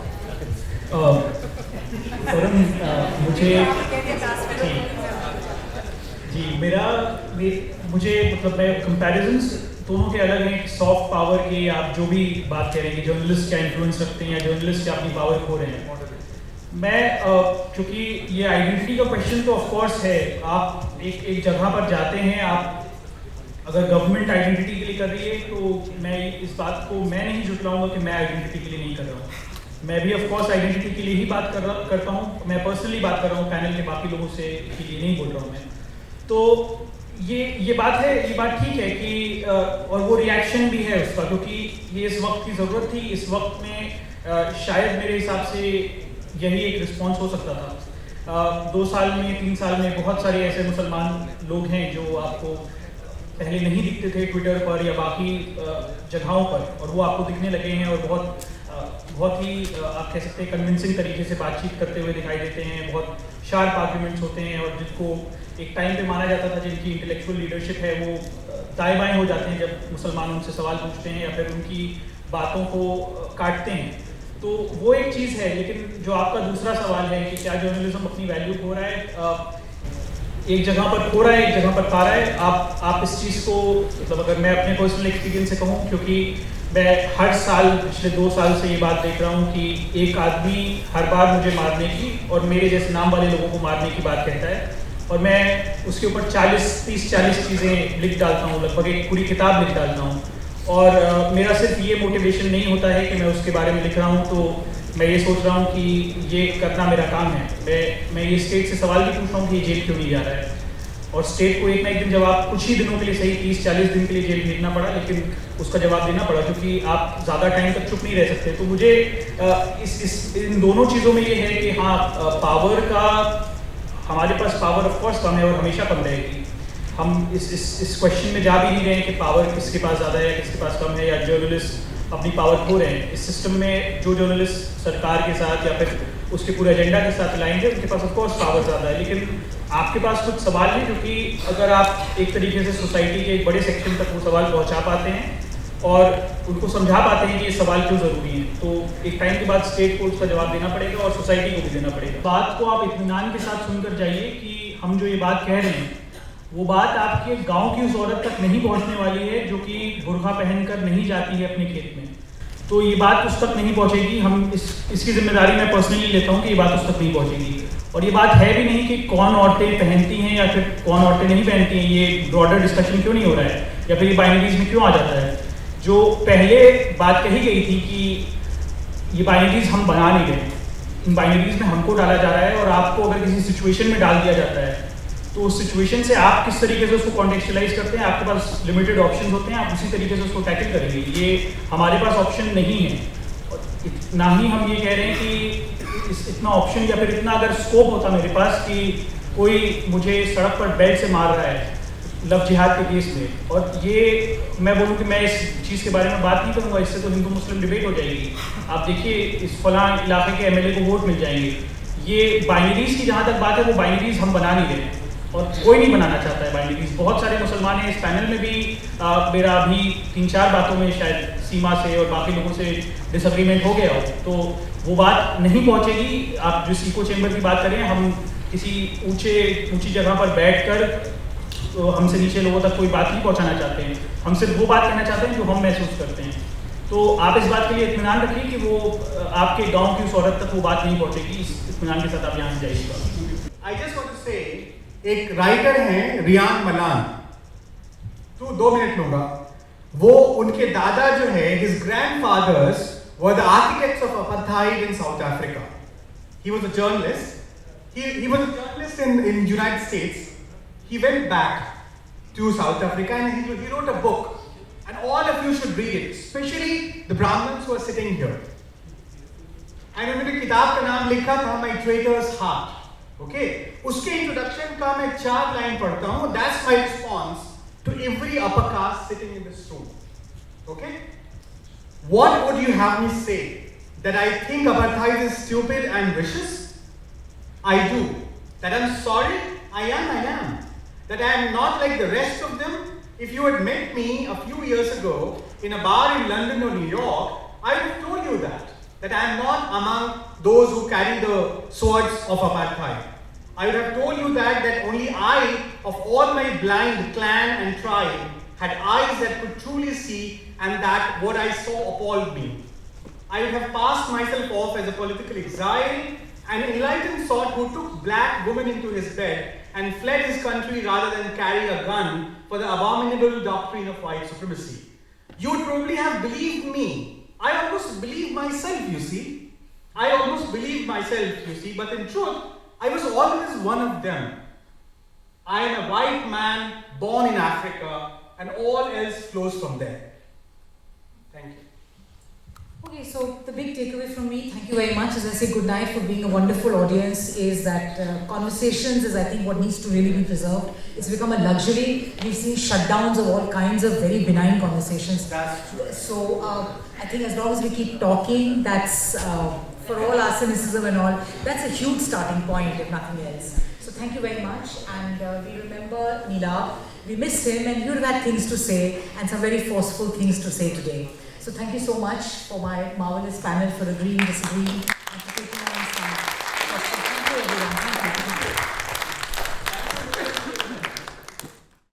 [SPEAKER 4] मुझे मुझे मतलब मैं कंपैरिजंस दोनों के अलग हैं, सॉफ्ट पावर के आप जो भी बात कह रहे हैं, जर्नलिस्ट क्या इन्फ्लुएंस रखते हैं या जर्नलिस्ट क्या अपनी पावर खो रहे हैं। मैं क्योंकि ये आइडेंटिटी का क्वेश्चन तो ऑफ कोर्स है, आप एक जगह पर जाते हैं, आप अगर गवर्नमेंट आइडेंटिटी के लिए कर रही है तो मैं इस बात को मैं नहीं झुटलाऊंगा कि मैं आइडेंटिटी के लिए नहीं कर रहा हूँ। मैं भी ऑफ कोर्स आइडेंटिटी के लिए ही बात करता हूँ, मैं पर्सनली बात कर रहा हूँ, पैनल के बाकी लोगों से के लिए नहीं बोल रहा हूँ मैं। तो ये बात है, ये बात ठीक है कि और वो रिएक्शन भी है उसका, क्योंकि ये इस वक्त की ज़रूरत थी। इस वक्त में शायद मेरे हिसाब से यही एक रिस्पॉन्स हो सकता था। 2 साल में 3 साल में बहुत सारे ऐसे मुसलमान लोग हैं जो आपको पहले नहीं दिखते थे ट्विटर पर या बाकी जगहों पर, और वो आपको दिखने लगे हैं और बहुत ही आप कह सकते हैं कन्विंसिंग तरीके से बातचीत करते हुए दिखाई देते हैं, बहुत शार्प आर्ग्यूमेंट्स होते हैं, और जिनको एक टाइम पे माना जाता था जिनकी इंटेलेक्चुअल लीडरशिप है वो दाएं बाएं हो जाते हैं जब मुसलमान उनसे सवाल पूछते हैं या फिर उनकी बातों को काटते हैं। तो वो एक चीज़ है। लेकिन जो आपका दूसरा सवाल है कि क्या जर्नलिज्म अपनी वैल्यू खो रहा है, एक जगह पर खो रहा है, एक जगह पर पा रहा है। आप इस चीज़ को मतलब अगर मैं अपने पर्सनल एक्सपीरियंस से कहूँ, क्योंकि मैं हर साल पिछले 2 साल से ये बात देख रहा हूँ कि एक आदमी हर बार मुझे मारने की और मेरे जैसे नाम वाले लोगों को मारने की बात कहता है, और मैं उसके ऊपर 30-40 चीज़ें लिख डालता हूँ, लगभग एक पूरी किताब लिख डालता हूँ। और मेरा सिर्फ ये मोटिवेशन नहीं होता है कि मैं उसके बारे में लिख रहा हूँ, तो मैं ये सोच रहा हूँ कि ये करना मेरा काम है। मैं ये स्टेट से सवाल भी पूछ रहा हूँ कि ये जेल क्यों नहीं जा रहा है, और स्टेट को एक ना एक दिन जवाब, कुछ ही दिनों के लिए सही 30-40 दिन के लिए जेल भेजना पड़ा, लेकिन उसका जवाब देना पड़ा, क्योंकि आप ज़्यादा टाइम तक चुप नहीं रह सकते। तो मुझे इन दोनों चीज़ों में ये है कि हाँ, पावर का हमारे पास पावर ऑफ कोर्स कम है और हमेशा कम रहेगी। हम इस क्वेश्चन में जा भी नहीं रहे हैं कि पावर किसके पास ज़्यादा है या किसके पास कम है, या जर्नलिस्ट अपनी पावर खो रहे हैं। इस सिस्टम में जो जर्नलिस्ट सरकार के साथ या फिर उसके पूरे एजेंडा के साथ चलाएंगे उनके पास ऑफ कोर्स पावर ज़्यादा है। लेकिन आपके पास कुछ सवाल हैं, क्योंकि अगर आप एक तरीके से सोसाइटी के एक बड़े सेक्शन तक वो सवाल पहुँचा पाते हैं और उनको समझा पाते हैं कि ये सवाल क्यों ज़रूरी है, तो एक टाइम के बाद स्टेट को उसका जवाब देना पड़ेगा और सोसाइटी को भी देना पड़ेगा। बात को आप इत्मीनान के साथ सुनकर जाइए कि हम जो ये बात कह रहे हैं वो बात आपके गांव की उस औरत तक नहीं पहुंचने वाली है जो कि बुर्का पहनकर नहीं जाती है अपने खेत में। तो ये बात उस तक नहीं पहुंचेगी। हम इसकी जिम्मेदारी मैं पर्सनली लेता हूं कि ये बात उस तक नहीं पहुंचेगी। और ये बात है भी नहीं कि कौन औरतें पहनती हैं या फिर कौन औरतें नहीं पहनती हैं, ये ब्रॉडर डिस्कशन क्यों नहीं हो रहा है या फिर ये बाइनरीज में क्यों आ जाता है। जो पहले बात कही गई थी कि ये बाइनरीज हम बना नहीं रहे, इन बाइनरीज में हमको डाला जा रहा है, और आपको अगर किसी सिचुएशन में डाल दिया जाता है तो उस सिचुएशन से आप किस तरीके से उसको कॉन्टेक्चुअलाइज करते हैं, आपके पास लिमिटेड ऑप्शन होते हैं, आप उसी तरीके से उसको टैकल करेंगे। ये हमारे पास ऑप्शन नहीं है, और ना ही हम ये कह रहे हैं कि इतना ऑप्शन या फिर इतना अगर स्कोप होता मेरे पास कि कोई मुझे सड़क पर बेल्ट से मार रहा है लव जिहाद के केस में, और ये मैं बोलूँ कि मैं इस चीज़ के बारे में बात नहीं करूँगा, इससे तो हिंदू मुस्लिम डिबेट हो जाएगी। आप देखिए इस फलां इलाके के एमएलए को वोट मिल जाएंगे। ये बाइनरीज की जहाँ तक बात है, वो बाइनरीज हम बना नहीं रहे और कोई नहीं बनाना चाहता है बाइनरीज। बहुत सारे मुसलमान हैं, इस पैनल में भी मेरा अभी 3-4 बातों में शायद सीमा से और बाकी लोगों से डिसएग्रीमेंट हो गया हो, तो वो बात नहीं पहुँचेगी। आप जिस इको चेम्बर की बात करें, हम किसी ऊंची जगह पर बैठकर तो हमसे नीचे लोगों तक कोई बात नहीं पहुंचाना चाहते हैं, हम सिर्फ वो बात कहना चाहते हैं जो हम महसूस करते हैं। तो आप इस बात के लिए इत्मीनान रखिए कि वो आपके गांव की उस औरत तक वो बात नहीं पहुंचेगी। इस इत्मीनान के साथ आप यहाँ से जाइएगा।
[SPEAKER 6] आई जस्ट वांट टू से, एक राइटर हैं रियान मलान, तो 2 मिनट लूंगा। वो उनके दादा जो है, his grandfathers were the architects of apartheid in South Africa. He was a journalist. He was a journalist in United States. He went back to South Africa and he wrote a book. And all of you should read it, especially the Brahmins who are sitting here. And उन्होंने किताब का नाम लिखा था My Traitor's Heart. Okay? उसके introduction का मैं 4 line पढ़ता हूँ. That's my response to every upper caste sitting in this room. Okay? What would you have me say? That I think apartheid is stupid and vicious? I do. That I'm sorry? I am. That I am not like the rest of them? If you had met me a few years ago in a bar in London or New York, I would have told you that I am not among those who carry the swords of apartheid. I would have told you that only I, of all my blind clan and tribe, had eyes that could truly see, and that what I saw appalled me. I would have passed myself off as a political exile, an enlightened sort who took black women into his bed and fled his country rather than carry a gun for the abominable doctrine of white supremacy. You would probably have believed me. I almost believed myself, you see. But in truth, I was always one of them. I am a white man born in Africa, and all else flows from there. Thank you.
[SPEAKER 2] Okay, so the big takeaway from me, thank you very much, as I say good night for being a wonderful audience, is that conversations is I think what needs to really be preserved. It's become a luxury. We've seen shutdowns of all kinds of very benign conversations.
[SPEAKER 6] That's true.
[SPEAKER 2] So I think as long as we keep talking, that's for all our cynicism and all, that's a huge starting point if nothing else. So thank you very much, and we remember Neelabh. We miss him, and you've had things to say and some very forceful things to say today. So thank you so much for my marvelous panel for agreeing, disagreeing, and for taking on some questions. Thank you everyone. Thank you.